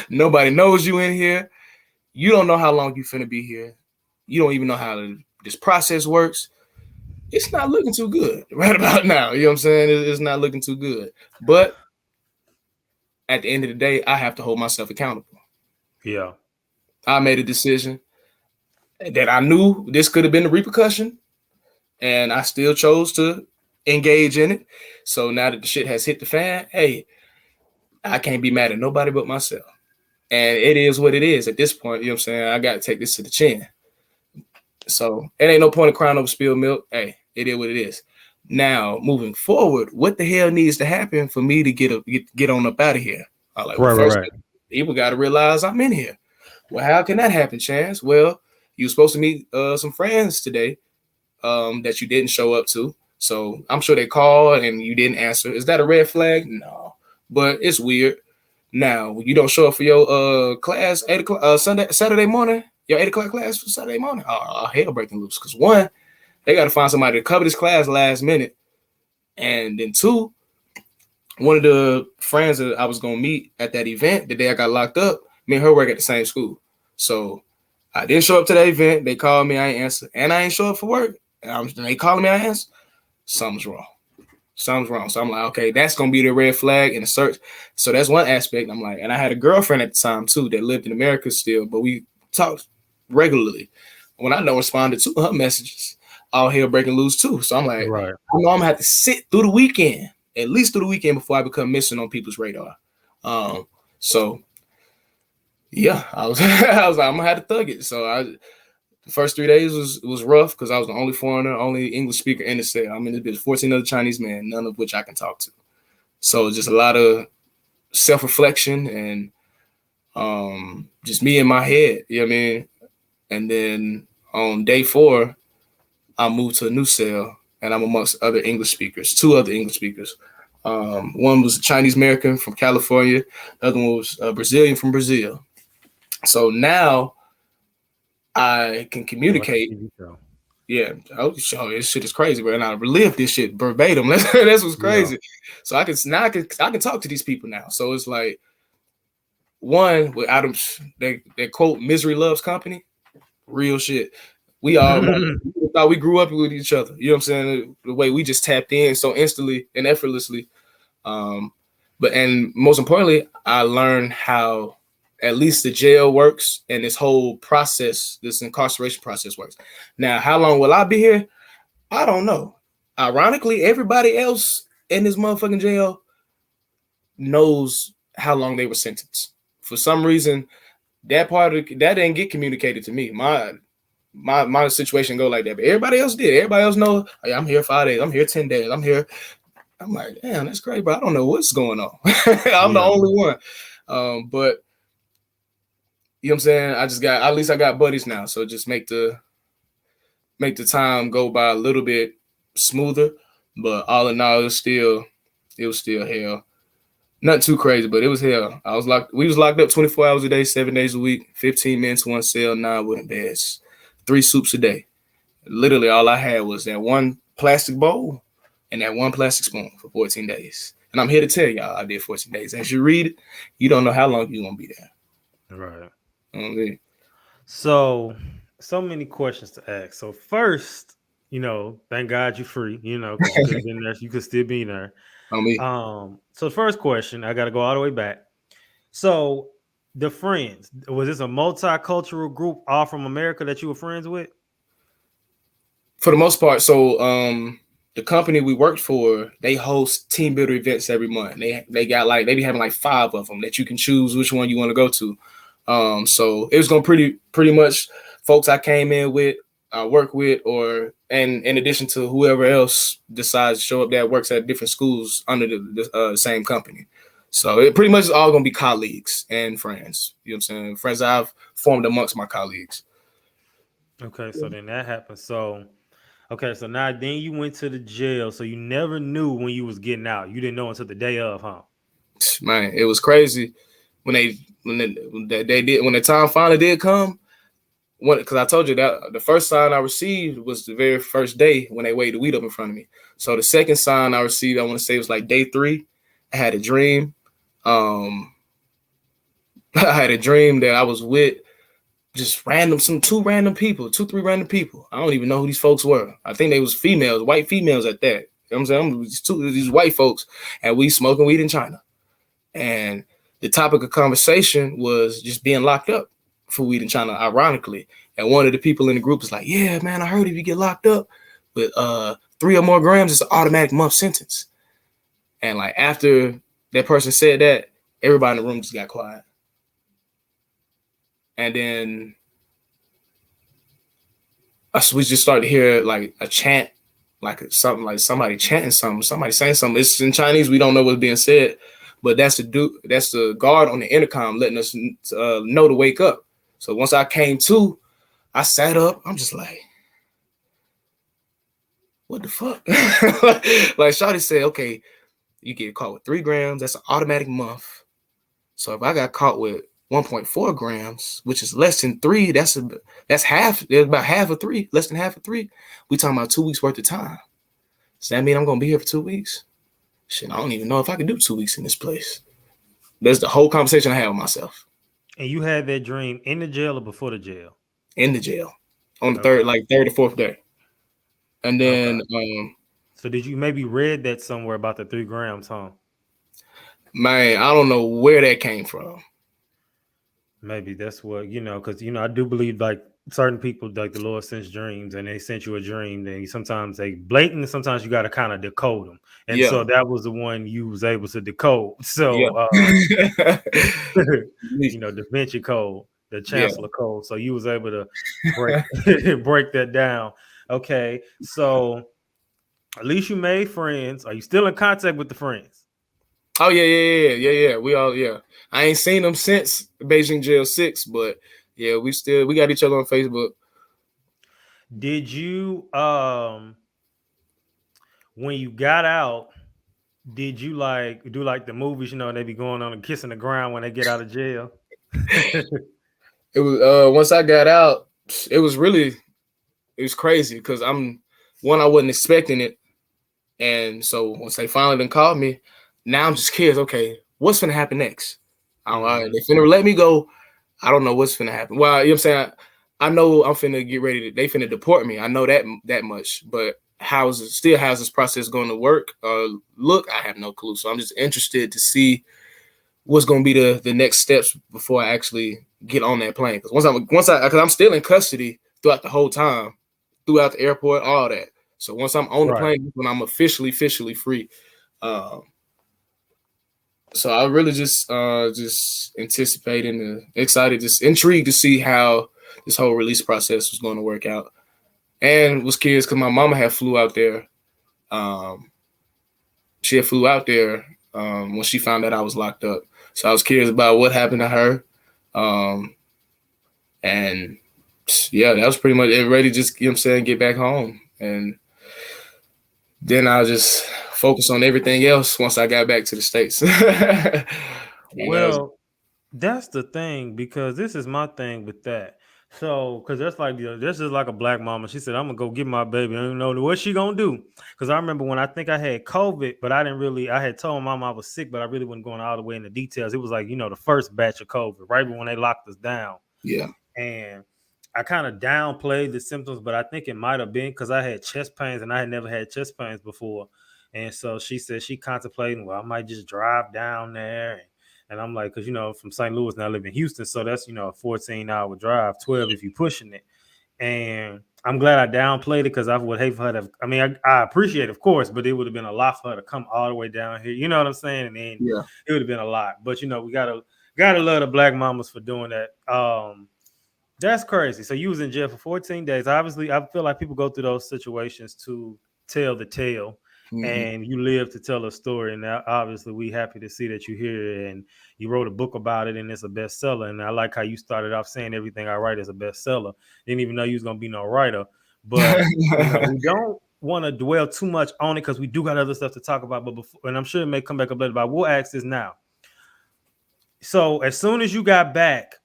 Nobody knows you in here. You don't know how long you finna be here. You don't even know how this process works. It's not looking too good right about now. You know what I'm saying? It's not looking too good. But at the end of the day, I have to hold myself accountable. Yeah. I made a decision that I knew this could have been the repercussion, and I still chose to engage in it. So now that the shit has hit the fan, hey, I can't be mad at nobody but myself. And it is what it is at this point. You know what I'm saying? I got to take this to the chin. So it ain't no point of crying over spilled milk. Hey, it is what it is. Now, moving forward, what the hell needs to happen for me to get on up out of here? Like, first, people got to realize I'm in here. Well, how can that happen, Chance? Well, you were supposed to meet some friends today that you didn't show up to. So I'm sure they called and you didn't answer. Is that a red flag? No, but it's weird. Now, you don't show up for your class 8 o'clock Saturday morning, your 8 o'clock class for Saturday morning. Oh, hell breaking loose. Because one, they got to find somebody to cover this class last minute. And then two, one of the friends that I was going to meet at that event the day I got locked up, me and her work at the same school. So I didn't show up to that event. They called me, I ain't answer. And I ain't show up for work. And they calling me, I answer. Something's wrong. So I'm like, okay, that's going to be the red flag in the search. So that's one aspect. I'm like, and I had a girlfriend at the time too that lived in America still, but we talked regularly. When I responded to her messages, all hell breaking loose too. So I'm like, I know I'm going to have to sit through the weekend, at least through the weekend before I become missing on people's radar. So yeah, I was like, I'm going to have to thug it. So the first 3 days was rough because I was the only foreigner, only English speaker in the cell. I mean, there's 14 other Chinese men, none of which I can talk to. So just a lot of self-reflection and just me in my head, you know what I mean? And then on day 4, I moved to a new cell and I'm amongst other English speakers, 2 other English speakers. One was a Chinese American from California. The other one was a Brazilian from Brazil. So now I can communicate. Yeah. Oh, this shit is crazy, bro. And I relive this shit verbatim. That's what's crazy. Yeah. So I can talk to these people now. So it's like, one, with Adams, they quote misery loves company. Real shit. We all thought we grew up with each other. You know what I'm saying? The way we just tapped in so instantly and effortlessly. But most importantly, I learned how at least the jail works and this whole process, this incarceration process works. Now, how long will I be here? I don't know. Ironically, everybody else in this motherfucking jail knows how long they were sentenced. For some reason, that didn't get communicated to me. My situation go like that, but everybody else did. Everybody else know, hey, I'm here 5 days. I'm here 10 days. I'm here. I'm like, damn, that's great, but I don't know what's going on. I'm the only one. But you know what I'm saying? At least I got buddies now. So just make the time go by a little bit smoother. But all in all, it was still hell. Not too crazy, but it was hell. We was locked up 24 hours a day, 7 days a week, 15 men to one cell, 9 wooden beds, 3 soups a day. Literally all I had was that one plastic bowl and that one plastic spoon for 14 days. And I'm here to tell y'all I did 14 days. As you read it, you don't know how long you're going to be there. Right. Okay. So many questions to ask. So first, thank God you're free, because you could have been there. You could still be there. On me. So the first question, I got to go all the way back. So the friends, was this a multicultural group all from America that you were friends with? For the most part. So the company we worked for, they host team builder events every month. They be having like 5 of them that you can choose which one you want to go to. So it was gonna pretty much folks I came in with, I work with, or and in addition to whoever else decides to show up that works at different schools under the same company. So it pretty much is all gonna be colleagues and friends. You know what I'm saying? Friends I've formed amongst my colleagues. Okay, so then that happened. So okay, so now then you went to the jail. So you never knew when you was getting out. You didn't know until the day of, huh? Man, it was crazy when when the time finally did come. Because I told you that the first sign I received was the very first day when they weighed the weed up in front of me. So the second sign I received, I want to say it was like day 3. I had a dream. I had a dream that I was with just two, 3 random people. I don't even know who these folks were. I think they was females, white females at that. You know what I'm saying? These white folks, and we smoking weed in China. And the topic of conversation was just being locked up for weed in China, ironically. And one of the people in the group was like, yeah, man, I heard if you get locked up with 3 or more grams, it's an automatic month sentence. And like after that person said that, everybody in the room just got quiet. And then we just started to hear like a chant, like something like somebody chanting something, somebody saying something. It's in Chinese, we don't know what's being said, but that's the guard on the intercom letting us know to wake up. So once I came to, I sat up. I'm just like, what the fuck? Like Shawty said, okay, you get caught with 3 grams, that's an automatic month. So if I got caught with 1.4 grams, which is less than 3, that's half. There's about half of 3, less than half of 3. We talking about 2 weeks worth of time. Does that mean I'm gonna be here for 2 weeks? Shit, I don't even know if I can do 2 weeks in this place. That's the whole conversation I had with myself. And you had that dream in the jail or before the jail? In the jail. On the Okay. third or fourth day. And then Okay. So did you maybe read that somewhere about the 3 grams, huh? man, I don't know where that came from. Maybe that's what, because I do believe like certain people, like the Lord sends dreams and they sent you a dream. Then sometimes they blatant, sometimes you got to kind of decode them. And Yeah. so that was the one you was able to decode. Yeah. So, Da Vinci Code, the Yeah. Chancellor Code. So you was able to break break that down. Okay. So at least you made friends. Are you still in contact with the friends? Oh yeah. We all I ain't seen them since Bejing Jail 6, but yeah, we got each other on Facebook. Did you when you got out, did you like do like the movies, they be going on and kissing the ground when they get out of jail? It was once I got out, it was crazy because I wasn't expecting it. And so once they finally done called me, now I'm just curious, okay, what's gonna happen next? They finna let me go. I don't know what's finna happen. Well, you know what I'm saying? I know I'm finna get ready they finna deport me. I know that much, but how's this process going to work? Look, I have no clue. So I'm just interested to see what's gonna be the next steps before I actually get on that plane. Because because I'm still in custody throughout the whole time, throughout the airport, all that. So once I'm on the plane, when I'm officially free. So I really just anticipating and excited, just intrigued to see how this whole release process was going to work out. And was curious because my mama had flew out there. She had flew out there when she found out I was locked up. So I was curious about what happened to her. And yeah, that was pretty much it. Ready, just get back home. And then I just focus on everything else once I got back to the States. Well, that's the thing, because this is my thing with that. So, because that's like this is like a black mama. She said, "I'm gonna go get my baby. I don't know what she gonna do." Because I remember when I think I had COVID, but I didn't really. I had told mama I was sick, but I really wasn't going all the way into details. It was like the first batch of COVID, right when they locked us down. Yeah. And I kind of downplayed the symptoms, but I think it might have been because I had chest pains and I had never had chest pains before. And so she said she contemplating, well, I might just drive down there. And I'm like, because, from St. Louis, now I live in Houston. So that's, a 14-hour drive, 12 if you're pushing it. And I'm glad I downplayed it because I would hate for her to, I appreciate it, of course, but it would have been a lot for her to come all the way down here. You know what I'm saying? And then it would have been a lot. But, we got Gotta love the black mamas for doing that. That's crazy. So you was in jail for 14 days. Obviously, I feel like people go through those situations to tell the tale, and you live to tell a story. And now, obviously, we happy to see that you're here and you wrote a book about it, and it's a bestseller. And I like how you started off saying everything I write is a bestseller. Didn't even know you was gonna be no writer, but we don't want to dwell too much on it because we do got other stuff to talk about. But before, and I'm sure it may come back up later. But we'll ask this now. So as soon as you got back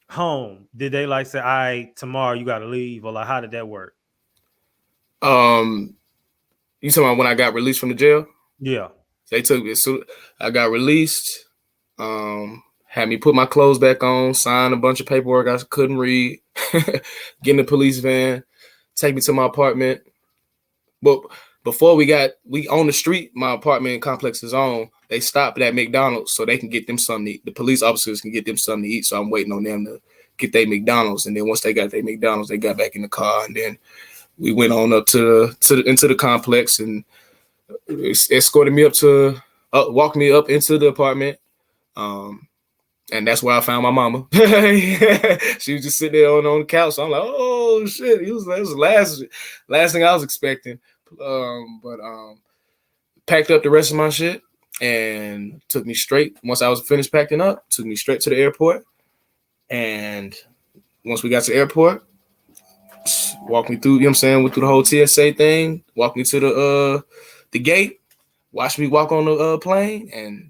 home, did they like say, "All right, tomorrow you got to leave," or like how did that work? You talking about when I got released from the jail? Yeah, They took it. So I got released. Had me put my clothes back on, sign a bunch of paperwork I couldn't read, get in the police van, take me to my apartment. But before we on the street, my apartment complex is on. They stopped at McDonald's so they can get them something to eat. The police officers can get them something to eat. So I'm waiting on them to get their McDonald's. And then once they got their McDonald's, they got back in the car. And then we went on up into the complex and escorted me walked me up into the apartment. And that's where I found my mama. She was just sitting there on the couch. So I'm like, oh shit. That was the last thing I was expecting. But packed up the rest of my shit and took me straight. Once I was finished packing up, took me straight to the airport. And once we got to the airport, walked me through, you know what I'm saying, went through the whole TSA thing, walked me to the gate, watched me walk on the plane, and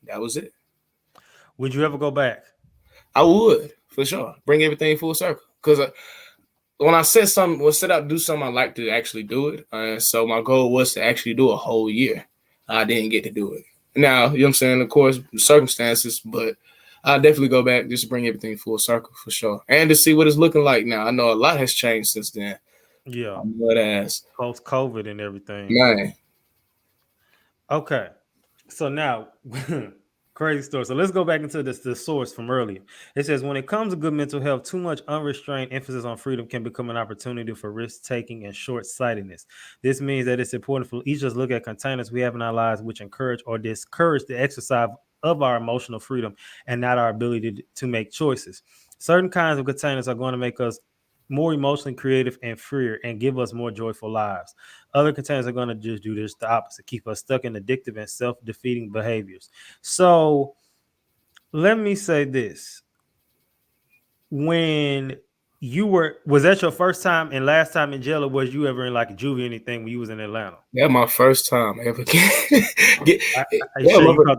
that was it. Would you ever go back? I would, for sure. Bring everything full circle. Because when I said something, was set out to do something, I like to actually do it. So my goal was to actually do a whole year. I didn't get to do it. Now, you know what I'm saying, of course, circumstances, but I'll definitely go back just to bring everything full circle for sure. And to see what it's looking like now. I know a lot has changed since then. Yeah. Post COVID and everything. Man. Okay. So now crazy story. So let's go back into the source from earlier. It says, when it comes to good mental health, too much unrestrained emphasis on freedom can become an opportunity for risk-taking and short-sightedness. This means that it's important for each of us to look at containers we have in our lives which encourage or discourage the exercise of our emotional freedom and not our ability to make choices. Certain kinds of containers are going to make us more emotionally creative and freer and give us more joyful lives. Other containers are going to just do this, the opposite, keep us stuck in addictive and self-defeating behaviors. So let me say this. When you was that your first time and last time in jail, or was you ever in like a juvie or anything when you was in Atlanta? Yeah, my first time ever. You caught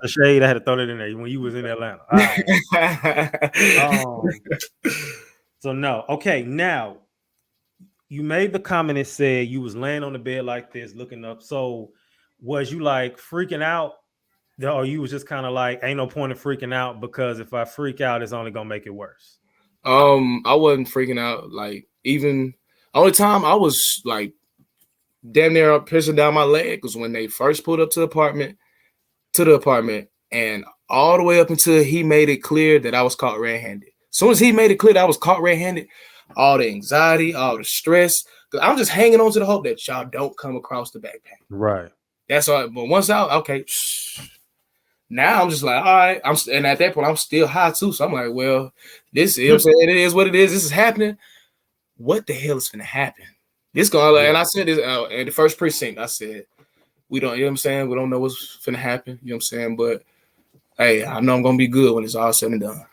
the shade. I had to throw it in there when you was in Atlanta. All right. So no. Okay, now you made the comment that said you was laying on the bed like this, looking up. So was you like freaking out? Or you was just kind of like, ain't no point in freaking out because if I freak out, it's only gonna make it worse? I wasn't freaking out. Like, even only time I was like damn near pissing down my leg was when they first pulled up to the apartment, and all the way up until he made it clear that I was caught red-handed. As soon as he made it clear that I was caught red-handed, all the anxiety, all the stress, because I'm just hanging on to the hope that y'all don't come across the backpack. Right. That's all. But once out, okay. Now I'm just like, all right. And at that point, I'm still high too. So I'm like, well, this, you know what I'm saying, it is what it is. This is happening. What the hell is going to happen? This going to, and I said this in the first precinct. I said, we don't, you know what I'm saying? We don't know what's going to happen. You know what I'm saying? But hey, I know I'm going to be good when it's all said and done.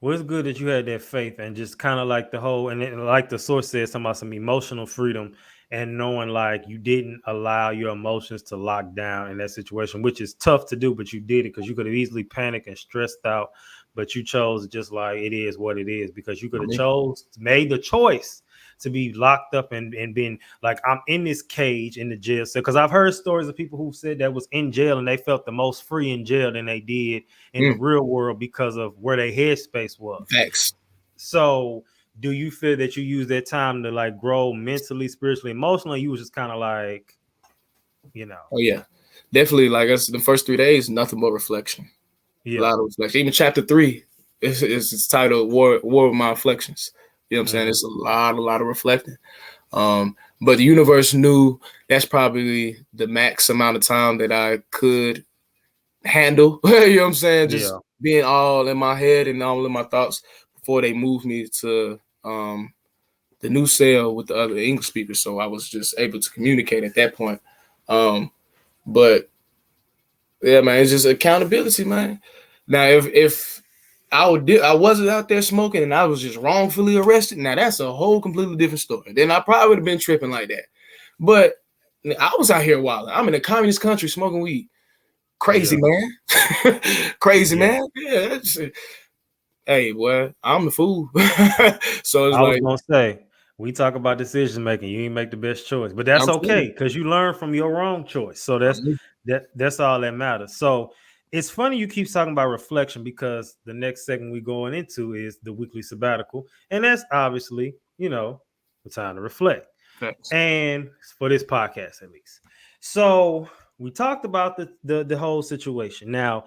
Well, it's good that you had that faith and just kind of like the whole, and then, like the source said, something about some emotional freedom and knowing like you didn't allow your emotions to lock down in that situation, which is tough to do, but you did it because you could have easily panicked and stressed out, but you chose just like it is what it is, because you could have made the choice to be locked up and been like, I'm in this cage in the jail cell. Because I've heard stories of people who said that was in jail and they felt the most free in jail than they did in the real world because of where their headspace was. Facts. So do you feel that you use that time to like grow mentally, spiritually, emotionally? You was just kind of like, you know. Oh yeah, definitely. Like us, the first 3 days, nothing but reflection. Yeah. A lot of reflection. Even chapter 3 is titled War with My Reflections. You know what I'm saying? It's a lot of reflecting. But the universe knew that's probably the max amount of time that I could handle. You know what I'm saying? Just Yeah. being all in my head and all in my thoughts before they moved me to the new cell with the other English speakers. So I was just able to communicate at that point. But yeah, man, it's just accountability, man. Now, if I wasn't out there smoking and I was just wrongfully arrested, now that's a whole completely different story. Then I probably would have been tripping like that. But I was out here wilding. I'm in a communist country smoking weed. Crazy, man. Crazy, man. Yeah. Hey, boy, I'm the fool. So it's I was like, gonna say, we talk about decision making. You ain't make the best choice, but that's I'm okay saying, because you learn from your wrong choice. So I'm, that's all that matters. So it's funny you keep talking about reflection because the next segment we going into is the weekly sabbatical, and that's obviously the time to reflect, facts. and for this podcast at least. So we talked about the whole situation. Now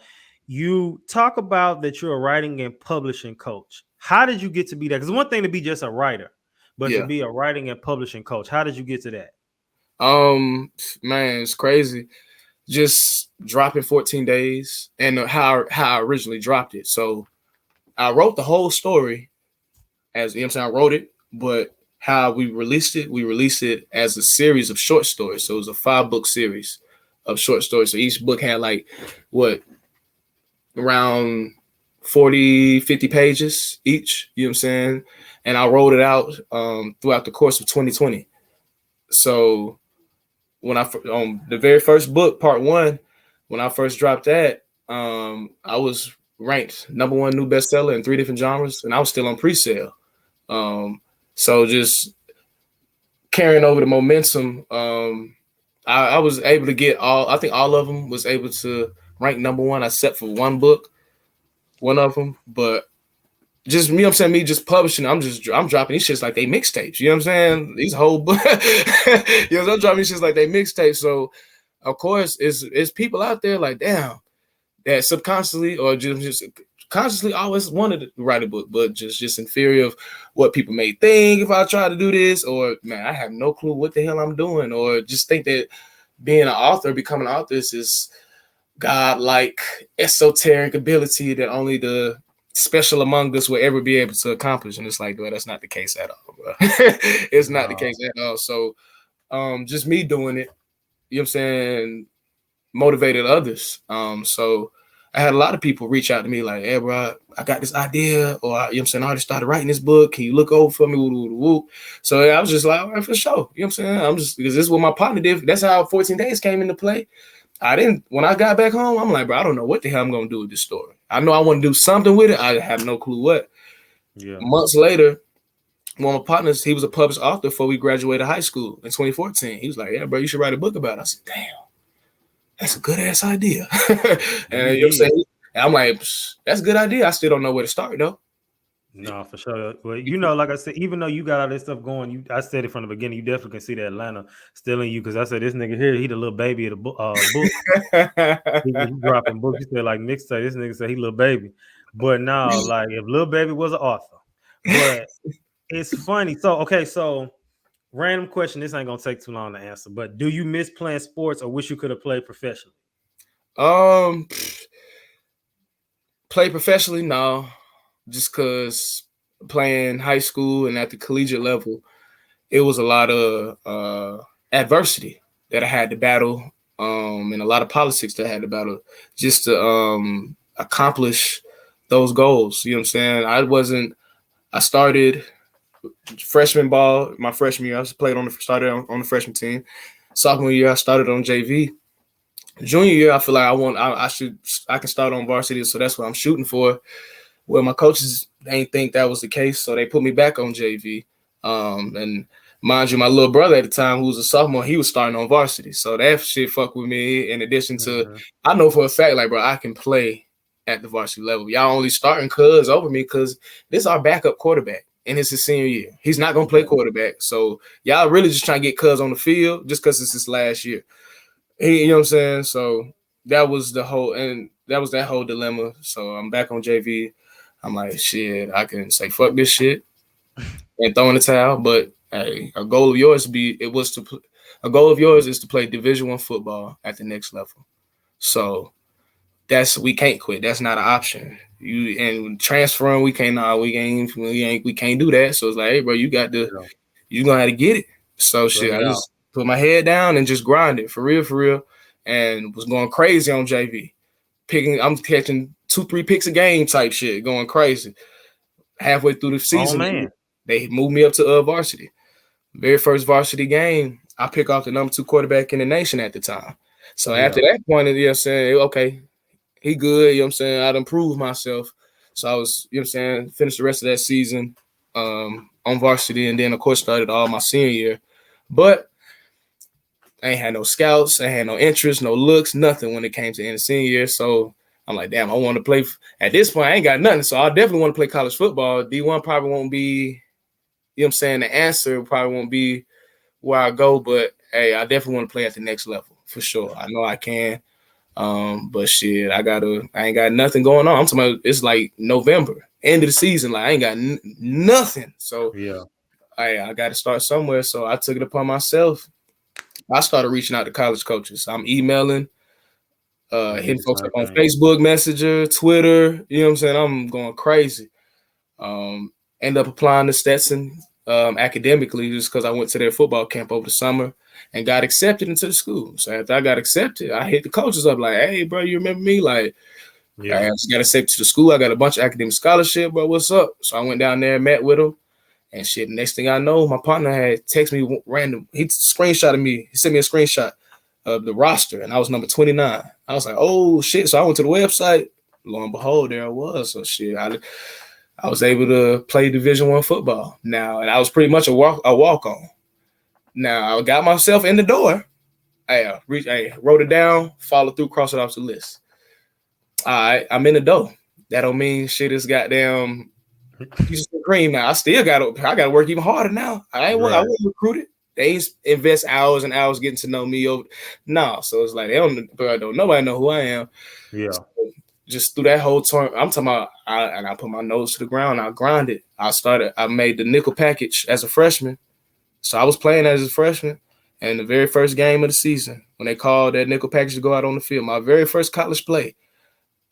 you talk about that you're a writing and publishing coach. How did you get to be that? Because one thing to be just a writer, but to Yeah. be a writing and publishing coach, how did you get to that? Man, it's crazy. Just dropping 14 days and how I originally dropped it. So I wrote the whole story as you know what I'm saying. I wrote it, but how we released it as a series of short stories. So it was a 5-book series of short stories. So each book had like what around 40, 50 pages each, you know what I'm saying? And I wrote it out throughout the course of 2020. So when on the very first book, part 1, when I first dropped that, I was ranked #1 new bestseller in 3 different genres, and I was still on pre-sale. So just carrying over the momentum, I was able to get I think all of them was able to rank #1, except for one of them. But just me, I'm saying, me just publishing, I'm dropping these shits like they mixtapes. You know what I'm saying? These whole I'm dropping these shits like they mixtapes. So of course, it's people out there like, damn, that subconsciously or just consciously always wanted to write a book, but just in fear of what people may think if I try to do this, or man, I have no clue what the hell I'm doing, or just think that being an author, becoming an author is godlike, esoteric ability that only the special among us will ever be able to accomplish. And it's like, well, that's not the case at all, bro. It's not the case at all. So just me doing it, you know what I'm saying, motivated others. So I had a lot of people reach out to me like, hey, bro, I got this idea, or, you know what I'm saying, I already started writing this book. Can you look over for me? Woo. So I was just like, all right, for sure. You know what I'm saying? Because this is what my partner did. That's how 14 days came into play. When I got back home, I'm like, bro, I don't know what the hell I'm going to do with this story. I know I want to do something with it. I have no clue what. Yeah. Months later, one of my partners, he was a published author before we graduated high school in 2014. He was like, yeah, bro, you should write a book about it. I said, damn. That's a good ass idea. And you know what I'm saying? And I'm like, that's a good idea. I still don't know where to start though. No, for sure. Well, like I said, even though you got all this stuff going, I said it from the beginning. You definitely can see the Atlanta still in you because I said this nigga here, he the little baby of the book. he dropping books. He said like mixtape. This nigga said he little baby, but no, like if little baby was an author, but it's funny. So random question. This ain't gonna take too long to answer. But do you miss playing sports or wish you could have played professionally? Play professionally, no. Just because playing high school and at the collegiate level, it was a lot of adversity that I had to battle, and a lot of politics that I had to battle just to accomplish those goals. You know what I'm saying? I started freshman ball my freshman year. I started on the freshman team. Sophomore year, I started on JV. Junior year, I feel like I can start on varsity, so that's what I'm shooting for. Well, my coaches ain't think that was the case, so they put me back on JV. And mind you, my little brother at the time, who was a sophomore, he was starting on varsity, so that shit fucked with me. In addition to, I know for a fact, like, bro, I can play at the varsity level. Y'all only starting Cuz over me because this is our backup quarterback, and it's his senior year. He's not gonna play quarterback, so y'all really just trying to get Cuz on the field just because it's his last year. You know what I'm saying? So that was that whole dilemma. So I'm back on JV. I'm like, shit, I can say fuck this shit and throw in the towel. But hey, a goal of yours is to play Division I football at the next level. So we can't quit. That's not an option. You and transferring, we can't. We can't do that. So it's like, hey, bro, you Yeah. gonna have to get it. So shit, Bring I it out. just put my head down and just grind it for real, and was going crazy on JV. I'm catching 2-3 picks a game type shit, going crazy. Halfway through the Oh season, man. they moved me up to varsity. Very first varsity game, I pick off the number 2 quarterback in the nation at the time. So after Yeah. that point, you know what I'm saying, okay, he good, you know what I'm saying, I'd improved myself. So I was, you know what I'm saying, finished the rest of that season on varsity, and then of course started all my senior year. But I ain't had no scouts, I ain't had no interest, no looks, nothing when it came to end of senior year. So I'm like, damn, I want to play. At this point, I ain't got nothing. So I definitely want to play college football. D1 probably won't be, you know what I'm saying, the answer probably won't be where I go, but hey, I definitely want to play at the next level for sure. I know I can. But shit, I ain't got nothing going on. I'm talking about it's like November, end of the season. Like I ain't got nothing. So Yeah. I got to start somewhere. So I took it upon myself. I started reaching out to college coaches. I'm emailing, I did hitting the folks up same on thing. Facebook Messenger, Twitter. You know what I'm saying? I'm going crazy. End up applying to Stetson academically just because I went to their football camp over the summer and got accepted into the school. So after I got accepted, I hit the coaches up like, hey, bro, you remember me? Like, Yeah. I just got accepted to the school. I got a bunch of academic scholarship, bro. What's up? So I went down there and met with them. And shit, next thing I know, my partner had texted me random. He screenshotted me. He sent me a screenshot of the roster, and I was number 29. I was like, oh, shit. So I went to the website. Lo and behold, there I was. So shit, I was able to play Division I football now, and I was pretty much a walk on. Now I got myself in the door. I wrote it down, followed through, crossed it off the list. All right, I'm in the door. That don't mean shit is goddamn piece of cream. Now I gotta work even harder now. I wasn't recruited. They ain't invest hours and hours getting to know me over. No, so it's like don't nobody know who I am. Yeah. So just through that whole time, I'm talking about, I put my nose to the ground. I grinded. I made the nickel package as a freshman. So I was playing as a freshman. And the very first game of the season, when they called that nickel package to go out on the field, my very first college play,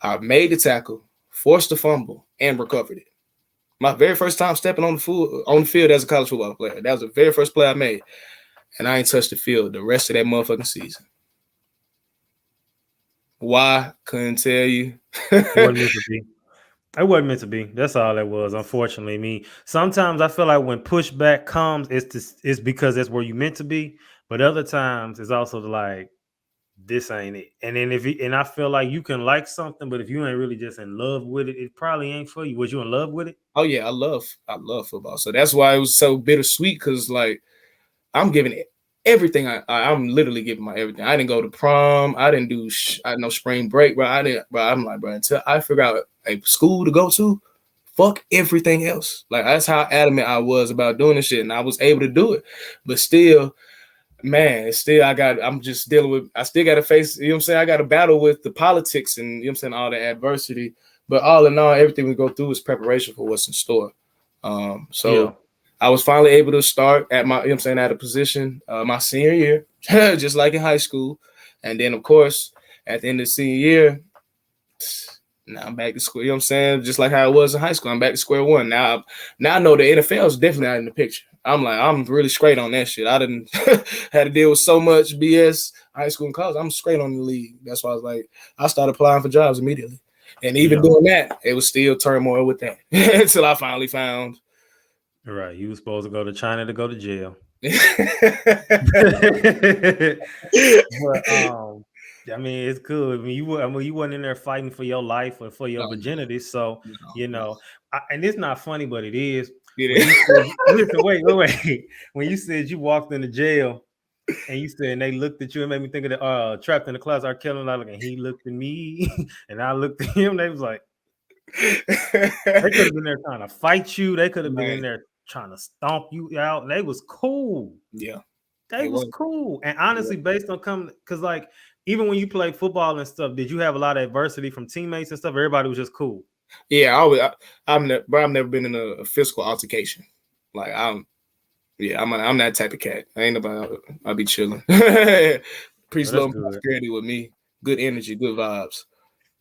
I made the tackle, forced the fumble, and recovered it. My very first time stepping on the field as a college football player. That was the very first play I made. And I ain't touched the field the rest of that motherfucking season. Why? Couldn't tell you. It wasn't meant to be. It wasn't meant to be. That's all that was. Unfortunately, sometimes I feel like when pushback comes, it's because that's where you meant to be. But other times, it's also like this ain't it. And then and I feel like you can like something, but if you ain't really just in love with it, it probably ain't for you. Was you in love with it? Oh yeah, I love football. So that's why it was so bittersweet, because like I'm giving it everything. I'm literally giving my everything. I didn't go to prom. I didn't do I had no spring break, bro. I'm like, bro, until I figure out a school to go to, fuck everything else. Like that's how adamant I was about doing this shit, and I was able to do it. But still, man, I'm just dealing with, I still got to face, you know what I'm saying? I got to battle with the politics and, you know what I'm saying, all the adversity. But all in all, everything we go through is preparation for what's in store. So I was finally able to start at my, you know what I'm saying, at a position my senior year, just like in high school. And then, of course, at the end of the senior year, now I'm back to square, you know what I'm saying? Just like how it was in high school, I'm back to square one. Now I know the NFL is definitely out in the picture. I'm really straight on that shit. I didn't had to deal with so much BS high school and college. I'm straight on the league. That's why I was like, I started applying for jobs immediately. And even doing that, it was still turmoil with that until I finally found. Right. You was supposed to go to China to go to jail. But I mean, it's good. I mean, you weren't in there fighting for your life or for your virginity. So No. And it's not funny, but it is. It When you is. said, listen, wait. When you said you walked into jail and you said and they looked at you, it made me think of the Trapped in the Closet, R. Kelly, like, and he looked at me and I looked at him. They was like, they could have been there trying to fight you. They could have been in there trying to stomp you out. And they was cool. Yeah. They was cool. And honestly, based on because like even when you play football and stuff, did you have a lot of adversity from teammates and stuff? Everybody was just cool. Yeah, I've never been in a physical altercation. Like I'm that type of cat. I ain't nobody. I'll be chilling. Preach love and prosperity with me. Good energy, good vibes.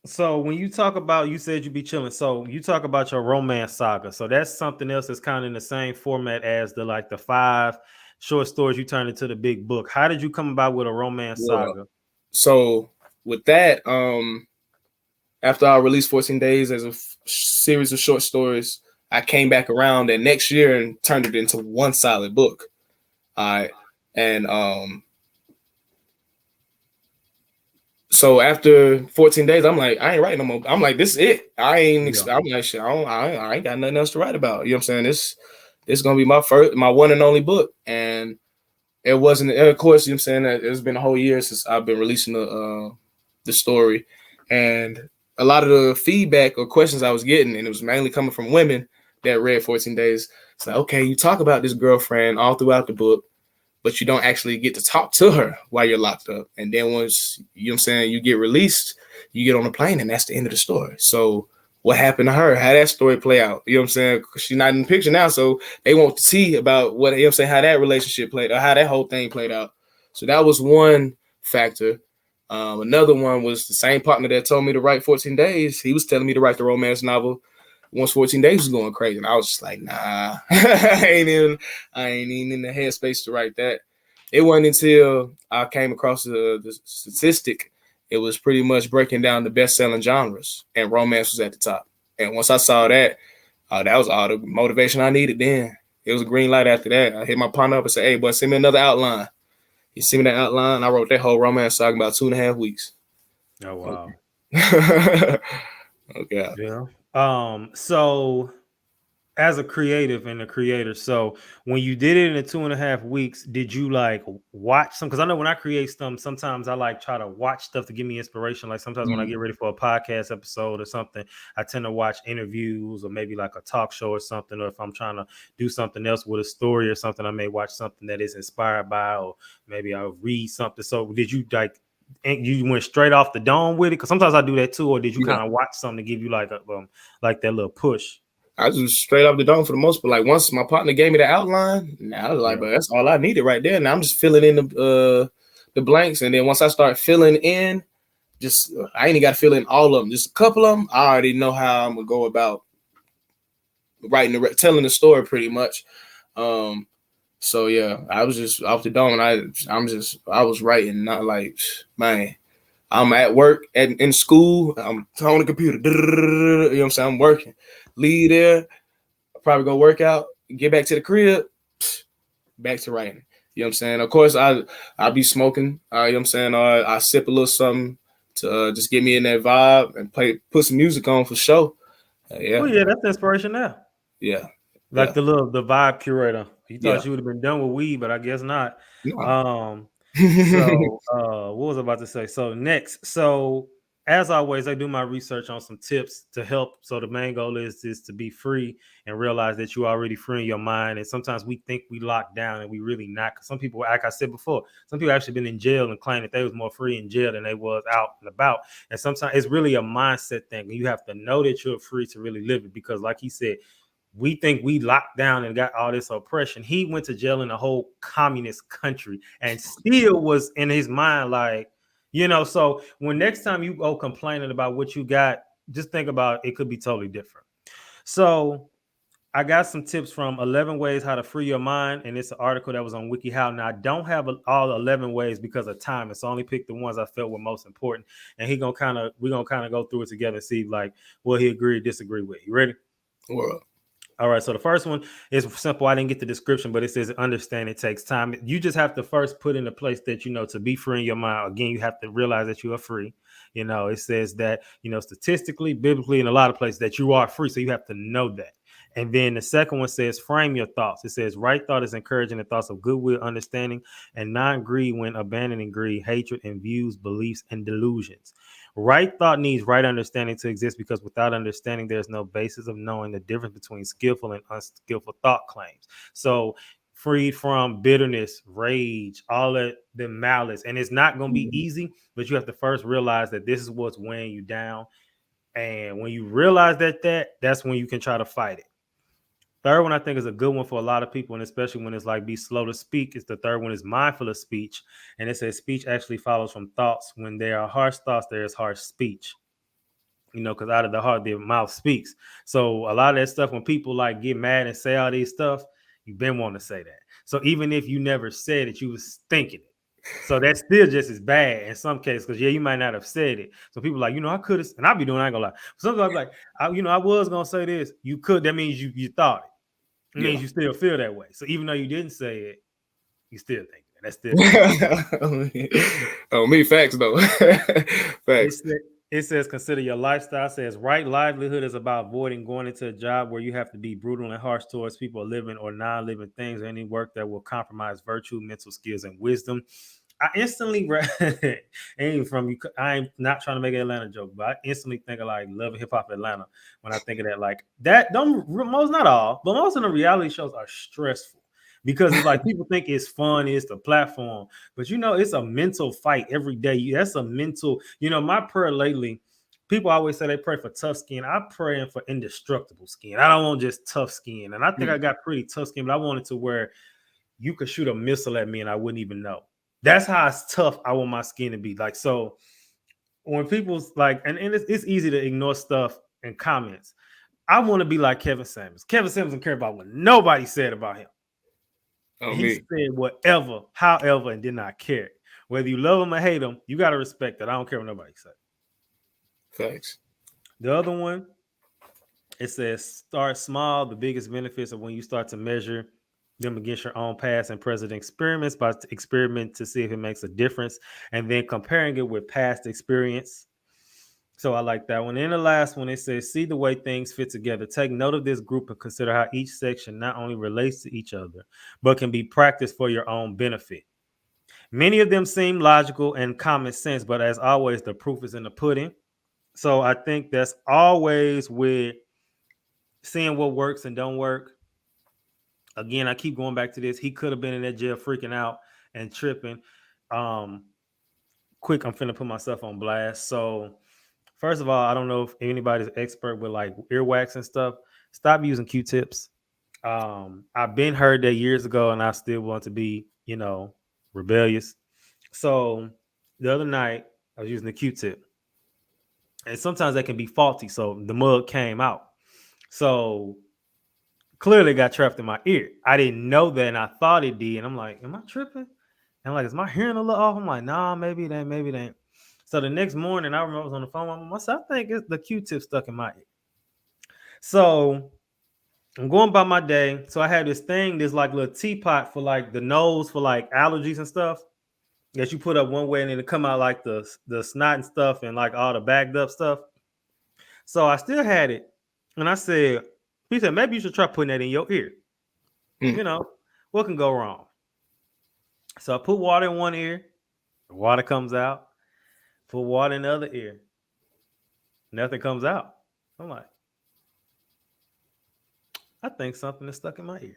So when you talk about, you said you be chilling. So you talk about your romance saga. So that's something else that's kind of in the same format as the 5 short stories you turned into the big book. How did you come about with a romance Well, saga? so with that, after I released 14 Days as a series of short stories, I came back around that next year and turned it into one solid book. All right. And so after 14 days, I'm like, I ain't writing no more. I'm like, this is it. Yeah. I'm like, shit, I ain't got nothing else to write about. You know what I'm saying? This is gonna be my one and only book. And it wasn't, of course, you know what I'm saying, that it's been a whole year since I've been releasing the story. And a lot of the feedback or questions I was getting, and it was mainly coming from women that read 14 Days. It's like, okay, you talk about this girlfriend all throughout the book, but you don't actually get to talk to her while you're locked up. And then once, you know what I'm saying, you get released, you get on a plane, and that's the end of the story. So what happened to her? How that story play out? You know what I'm saying? She's not in the picture now, so they want to see about what, you know what I'm saying, how that relationship played, or how that whole thing played out. So that was one factor. Another one was the same partner that told me to write 14 Days. He was telling me to write the romance novel once 14 Days was going crazy. And I was just like, nah, I ain't even in the headspace to write that. It wasn't until I came across the statistic, it was pretty much breaking down the best-selling genres, and romance was at the top. And once I saw that, that was all the motivation I needed then. It was a green light after that. I hit my partner up and said, hey, boy, send me another outline. He sent me that outline. I wrote that whole romance saga about 2.5 weeks. Oh wow. Okay. Yeah. So as a creative and a creator, so when you did it in the 2.5 weeks, did you like watch some? Because I know when I create stuff, sometimes I like try to watch stuff to give me inspiration. Like sometimes when I get ready for a podcast episode or something, I tend to watch interviews or maybe like a talk show or something. Or if I'm trying to do something else with a story or something, I may watch something that is inspired by, or maybe I'll read something. So did you and you went straight off the dome with it? Because sometimes I do that too. Or did you Yeah. kind of watch something to give you like that little push? I just straight off the dome for the most part. Like once my partner gave me the outline, now I was like, Yeah. but that's all I needed right there. Now I'm just filling in the blanks, and then once I start filling in, just I ain't got to fill in all of them. Just a couple of them, I already know how I'm gonna go about telling the story pretty much. Um, so yeah, I was just off the dome, and I was writing, not like, man. I'm at work in school. I'm on the computer. You know what I'm saying? I'm working. Leave there. Probably go work out. Get back to the crib. Back to writing. You know what I'm saying? Of course, I be smoking. You know what I'm saying? I sip a little something to just get me in that vibe and put some music on for sure. Oh Yeah, yeah, that's inspiration there. yeah, Like yeah. the vibe curator. You thought Yeah. you would have been done with weed, but I guess not. No. Um, so what was I about to say? So next, so as always, I do my research on some tips to help. So the main goal is to be free and realize that you already free in your mind. And sometimes we think we locked down and we really not. Because some people, like I said before, some people actually been in jail and claim that they was more free in jail than they was out and about. And sometimes it's really a mindset thing. You have to know that you're free to really live it. Because like he said, we think we locked down and got all this oppression. He went to jail in a whole communist country and still was in his mind like, so when next time you go complaining about what you got, just think about it could be totally different. So I got some tips from 11 ways how to free your mind, and it's an article that was on WikiHow. Now I don't have all 11 ways because of time, and so I only picked the ones I felt were most important. And we're gonna kind of go through it together and see like what he agree or disagree with. You ready? World. All right, so the first one is simple. I didn't get the description, but it says understand it takes time. You just have to first put in a place that to be free in your mind. Again, you have to realize that you are free. It says that, statistically, biblically, in a lot of places that you are free. So you have to know that. And then the second one says frame your thoughts. It says right thought is encouraging the thoughts of goodwill, understanding, and non-greed when abandoning greed, hatred, and views, beliefs, and delusions. Right thought needs right understanding to exist because without understanding, there's no basis of knowing the difference between skillful and unskillful thought claims. So, freed from bitterness, rage, all that the malice. And it's not going to be easy, but you have to first realize that this is what's weighing you down. And when you realize that's when you can try to fight it. Third one I think is a good one for a lot of people, and especially when it's like be slow to speak. It's the third one is mindful of speech, and it says speech actually follows from thoughts. When there are harsh thoughts, there is harsh speech. because out of the heart, the mouth speaks. So a lot of that stuff, when people like get mad and say all these stuff, you've been wanting to say that. So even if you never said it, you was thinking it. So that's still just as bad in some cases, because you might not have said it. So people like, I could have, and I'll be doing, I ain't gonna lie. Sometimes I'm like, I was gonna say this. You could, that means you thought it. It means you still feel that way. So even though you didn't say it, you still think it. That's still me, facts though. Facts. It says consider your lifestyle. It says right livelihood is about avoiding going into a job where you have to be brutal and harsh towards people, living or non-living things, or any work that will compromise virtue, mental skills, and wisdom. I instantly ain't from you. I'm not trying to make an Atlanta joke, but I instantly think of like Love and Hip Hop Atlanta when I think of that. Like that, most, not all, but most of the reality shows are stressful because it's like people think it's fun, it's the platform, but it's a mental fight every day. That's a mental. My prayer lately. People always say they pray for tough skin. I'm praying for indestructible skin. I don't want just tough skin, and I think I got pretty tough skin, but I want it to where you could shoot a missile at me and I wouldn't even know. That's how tough I want my skin to be. Like, so when people's like, and it's easy to ignore stuff in comments. I want to be like Kevin Samuels. Kevin Samuels don't care about what nobody said about him. He said whatever, however, and did not care. Whether you love him or hate him, you got to respect that. I don't care what nobody says. Thanks. The other one, it says start small. The biggest benefits of when you start to measure them against your own past and present experiments, by experiment to see if it makes a difference, and then comparing it with past experience. So I like that one. And the last one, it says see the way things fit together. Take note of this group and consider how each section not only relates to each other, but can be practiced for your own benefit. Many of them seem logical and common sense, but as always, the proof is in the pudding. So I think that's always with seeing what works and don't work. Again, I keep going back to this. He could have been in that jail freaking out and tripping. Quick, I'm finna put myself on blast. So, first of all, I don't know if anybody's expert with like earwax and stuff. Stop using Q-tips. I've been heard that years ago, and I still want to be, rebellious. So, the other night, I was using the Q-tip. And sometimes they can be faulty. So, the mug came out. So, clearly got trapped in my ear. I didn't know that, and I thought it did. And I'm like, am I tripping? And I'm like, is my hearing a little off? I'm like, nah, maybe it ain't, maybe it ain't. So the next morning, I remember I was on the phone. I said, I think it's the Q-tip stuck in my ear. So I'm going by my day. So I had this thing, this like little teapot for like the nose for like allergies and stuff that you put up one way and then it come out like the snot and stuff and like all the bagged up stuff. So I still had it. And I said, he said, maybe you should try putting that in your ear. What can go wrong? So I put water in one ear, the water comes out. Put water in the other ear, nothing comes out. I'm like, I think something is stuck in my ear.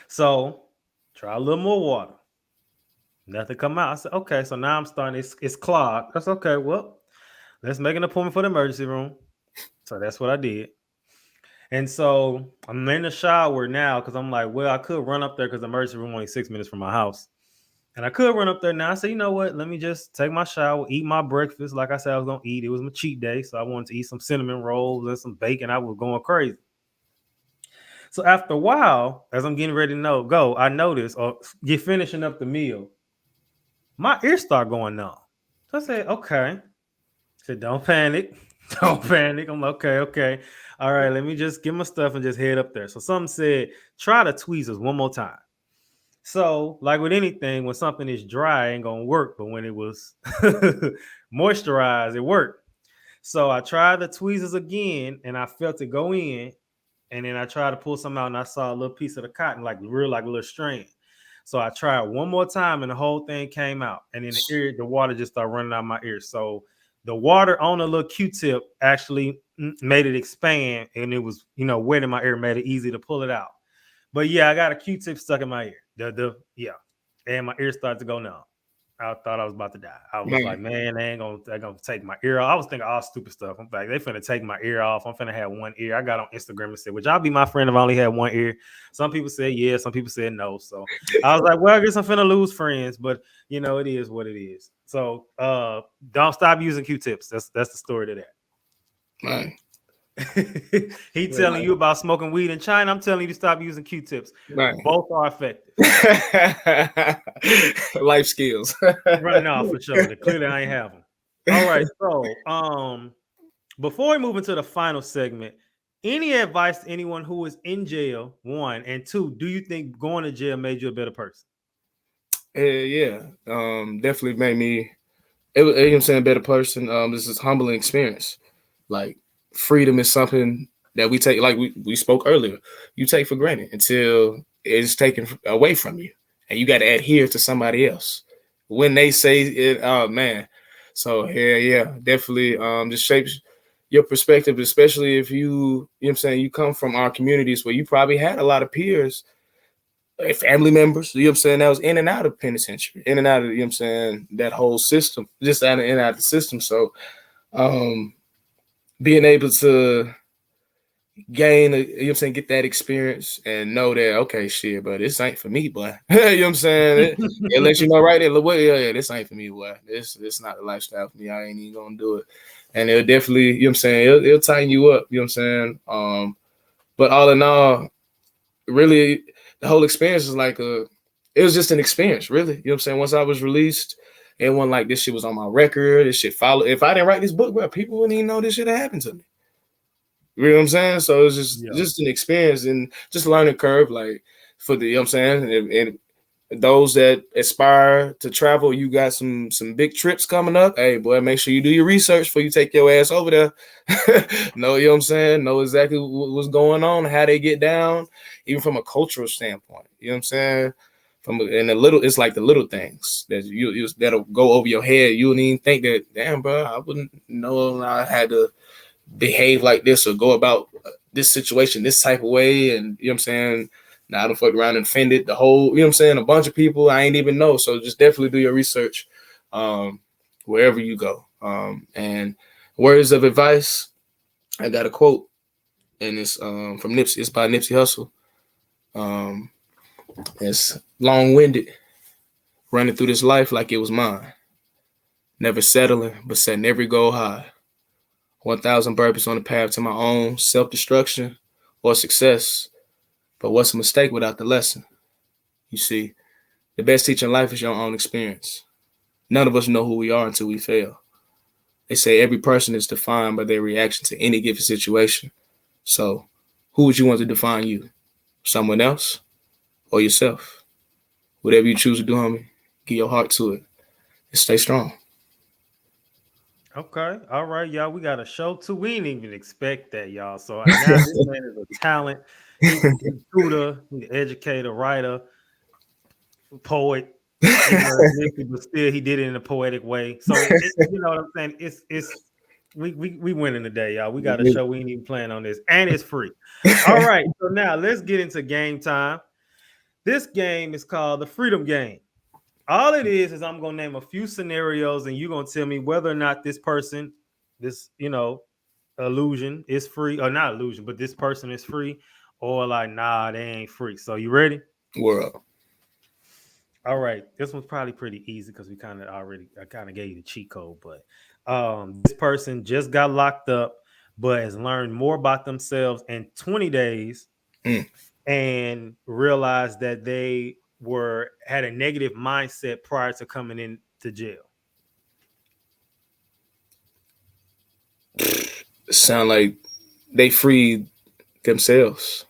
So try a little more water. Nothing come out. I said, okay, so now I'm starting, it's clogged. That's okay. Well, let's make an appointment for the emergency room. So that's what I did. And so I'm in the shower now because I'm like, well, I could run up there because the emergency room only 6 minutes from my house. And I could run up there now. I said, you know what? Let me just take my shower, eat my breakfast. Like I said, I was going to eat. It was my cheat day. So I wanted to eat some cinnamon rolls and some bacon. I was going crazy. So after a while, as I'm getting ready to go, I noticed, or get finishing up the meal, my ears start going numb. So I said, okay. I said, don't panic. Don't panic. I'm like, okay. All right, let me just get my stuff and just head up there. So something said, try the tweezers one more time. So, like with anything, when something is dry, it ain't gonna work. But when it was moisturized, it worked. So I tried the tweezers again, and I felt it go in. And then I tried to pull some out, and I saw a little piece of the cotton, like a little strand. So I tried one more time, and the whole thing came out. And in the water just started running out of my ear. So the water on the little Q-tip actually made it expand, and it was, wet in my ear, made it easy to pull it out. But yeah, I got a Q-tip stuck in my ear. And my ear started to go numb. I thought I was about to die. I was like, man, they're gonna take my ear off. I was thinking all stupid stuff. I'm like, they finna take my ear off. I'm finna have one ear. I got on Instagram and said, would y'all be my friend if I only had one ear? Some people said yes, some people said no. So I was like, well, I guess I'm finna lose friends, but it is what it is. So don't stop using Q-tips. That's the story to that. Man. He telling you about smoking weed in China. I'm telling you to stop using Q-tips. Man. Both are effective. Life skills. Right now, for sure. Clearly, I ain't have them. All right. So, before we move into the final segment, any advice to anyone who is in jail? One, and two, do you think going to jail made you a better person? Yeah. Definitely made me. You know what I'm saying, a better person. This is humbling experience. Like freedom is something that we take, like we spoke earlier, you take for granted until it's taken away from you, and you got to adhere to somebody else when they say it. Oh man, so yeah, definitely. Just shapes your perspective, especially if you know what I'm saying, you come from our communities where you probably had a lot of peers, family members, you know what I'm saying, that was in and out of penitentiary, in and out of, you know what I'm saying, that whole system, just in and out of the system. So being able to gain, you know what I'm saying, get that experience and know that, okay, shit, but this ain't for me, boy. You know what I'm saying? It lets you know right there, well, yeah, this ain't for me, boy. This not the lifestyle for me. I ain't even gonna do it. And it'll definitely, you know what I'm saying, it'll tighten you up, you know what I'm saying? But all in all, really, the whole experience is like it was just an experience, really. You know what I'm saying? Once I was released, it wasn't like this shit was on my record. This shit followed. If I didn't write this book, bro, people wouldn't even know this shit had happened to me. You know what I'm saying? So it's just an experience and just a learning curve, like for the, you know what I'm saying? And those that aspire to travel, you got some big trips coming up. Hey, boy, make sure you do your research before you take your ass over there. Know, you know what I'm saying? Know exactly what's going on, how they get down, even from a cultural standpoint. You know what I'm saying? It's like the little things that that'll go over your head. You wouldn't even think that, damn, bro, I wouldn't know I had to behave like this or go about this situation this type of way. And you know what I'm saying? Now I don't fuck around and offended the whole, you know what I'm saying, a bunch of people I ain't even know. So just definitely do your research wherever you go. And words of advice, I got a quote, and it's from Nipsey. It's by Nipsey Hussle. It's long-winded, running through this life like it was mine. Never settling, but setting every goal high. 1,000 burpees on the path to my own self-destruction or success. But what's a mistake without the lesson? You see, the best teacher in life is your own experience. None of us know who we are until we fail. They say every person is defined by their reaction to any given situation. So, who would you want to define you? Someone else or yourself? Whatever you choose to do, homie, give your heart to it and stay strong. Okay. All right, y'all. We got a show too. We didn't even expect that, y'all. So now this man is a talent. He's a tutor, he's an educator, writer, poet, but still he did it in a poetic way. So you know what I'm saying? It's we winning today, y'all. We got a show. We ain't even playing on this, and it's free. All right. So now let's get into game time. This game is called the Freedom Game. All it is I'm gonna name a few scenarios, and you're gonna tell me whether or not this person, this illusion is free, or not illusion, but this person is free, or like nah, they ain't free. So you ready? World. All right, this one's probably pretty easy because I kind of gave you the cheat code, but this person just got locked up, but has learned more about themselves in 20 days and realized that they had a negative mindset prior to coming into jail. Sound like they freed themselves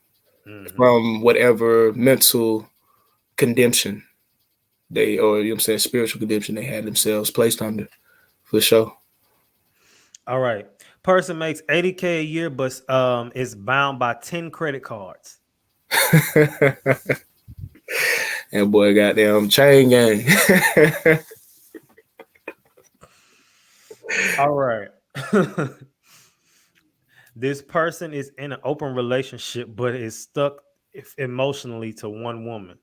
from whatever mental condemnation they, or you know what I'm saying, spiritual condemnation they had themselves placed under, for sure. All right. Person makes 80K a year, but is bound by 10 credit cards. And boy, goddamn chain gang. All right. This person is in an open relationship, but is stuck emotionally to one woman.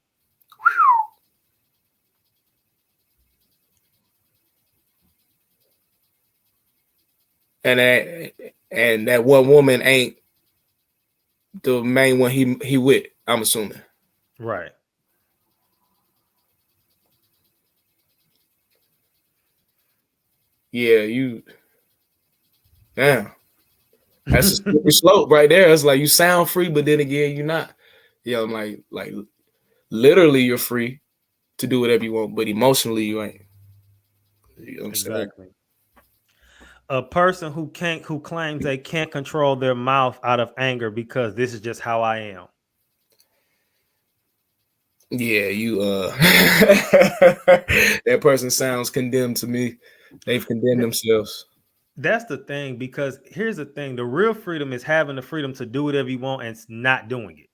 And that one woman ain't the main one he with, I'm assuming. Right. Yeah, damn. That's a slippery slope right there. It's like you sound free, but then again, you're not. I'm like literally you're free to do whatever you want, but emotionally you ain't. You know what I'm saying? Exactly. A person who claims they can't control their mouth out of anger because this is just how I am. Yeah, you that person sounds condemned to me. They've condemned themselves. That's the thing, because here's the thing: the real freedom is having the freedom to do whatever you want and not doing it.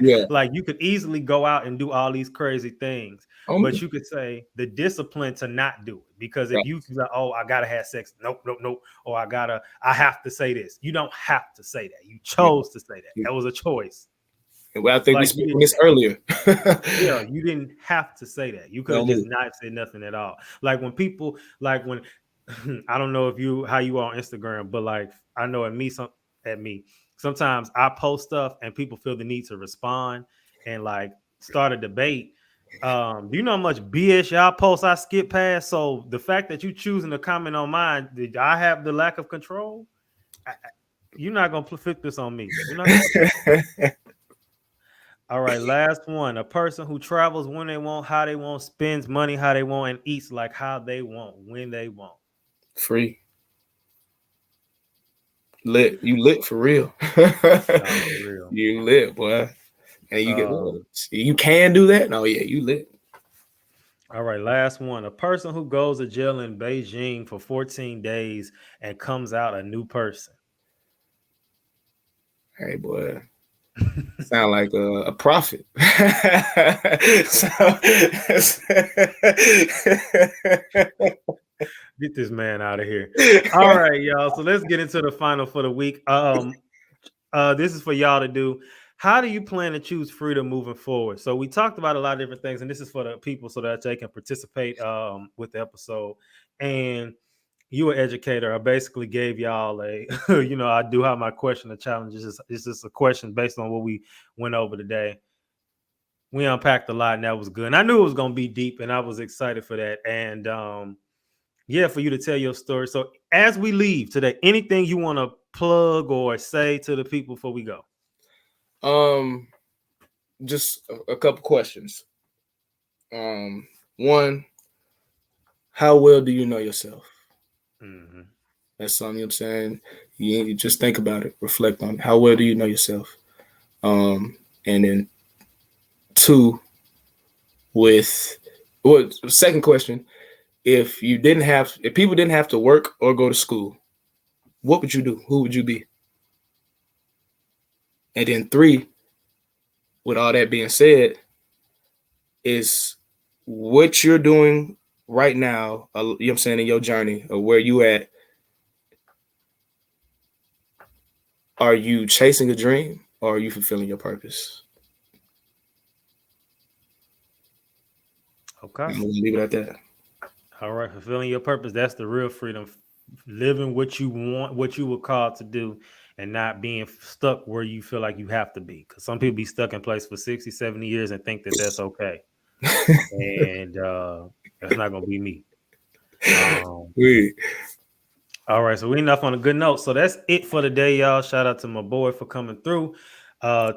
Yeah. Like, you could easily go out and do all these crazy things, but you could say the discipline to not do it. Because if Right. you like, oh, I gotta have sex, nope, or I have to say this. You don't have to say that. You Yeah. chose to say that. That was a choice. Well, I think we Like, spoke on this earlier. yeah, you didn't have to say that. You could have just not said nothing at all. Like when people, like when I don't know how you are on Instagram, but like I know at me, sometimes I post stuff and people feel the need to respond and like start a debate. Do you know how much BS y'all post I skip past? So the fact that you choosing to comment on mine, did I have the lack of control? You're not gonna flip this on me. You're not gonna. All right, last one. A person who travels when they want, how they want, spends money how they want, and eats like how they want, when they want. Free. Lit. You lit for real. For real. You lit, boy. And you can do that? No, yeah, you lit. All right, last one. A person who goes to jail in Bejing for 14 days and comes out a new person. Hey, boy. Sound like a prophet. Get this man out of here. All right, y'all. So let's get into the final for the week. This is for y'all to do. How do you plan to choose freedom moving forward? So we talked about a lot of different things, and this is for the people so that they can participate with the episode. And you, an educator, I basically gave y'all a, I do have my question, a challenge. It's just a question based on what we went over today. We unpacked a lot, and that was good. And I knew it was going to be deep, and I was excited for that. And for you to tell your story. So as we leave today, anything you want to plug or say to the people before we go? Just a couple questions. One, how well do you know yourself? Mm-hmm. That's something I'm saying. You just think about it, reflect on it. How well do you know yourself? And then two, second question, if people didn't have to work or go to school, what would you do? Who would you be? And then three, with all that being said, is what you're doing right now, you know what I'm saying, in your journey or where you at, are you chasing a dream or are you fulfilling your purpose? Okay. I'm gonna leave it at that. All right. Fulfilling your purpose. That's the real freedom. Living what you want, what you were called to do, and not being stuck where you feel like you have to be. Because some people be stuck in place for 60, 70 years and think that that's okay. And that's not going to be me. All right, so we enough on a good note. So that's it for the day, y'all. Shout out to my boy for coming through.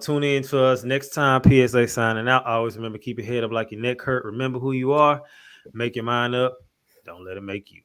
Tune in to us next time. PSA signing out. Always remember, keep your head up like your neck hurt. Remember who you are. Make your mind up. Don't let it make you.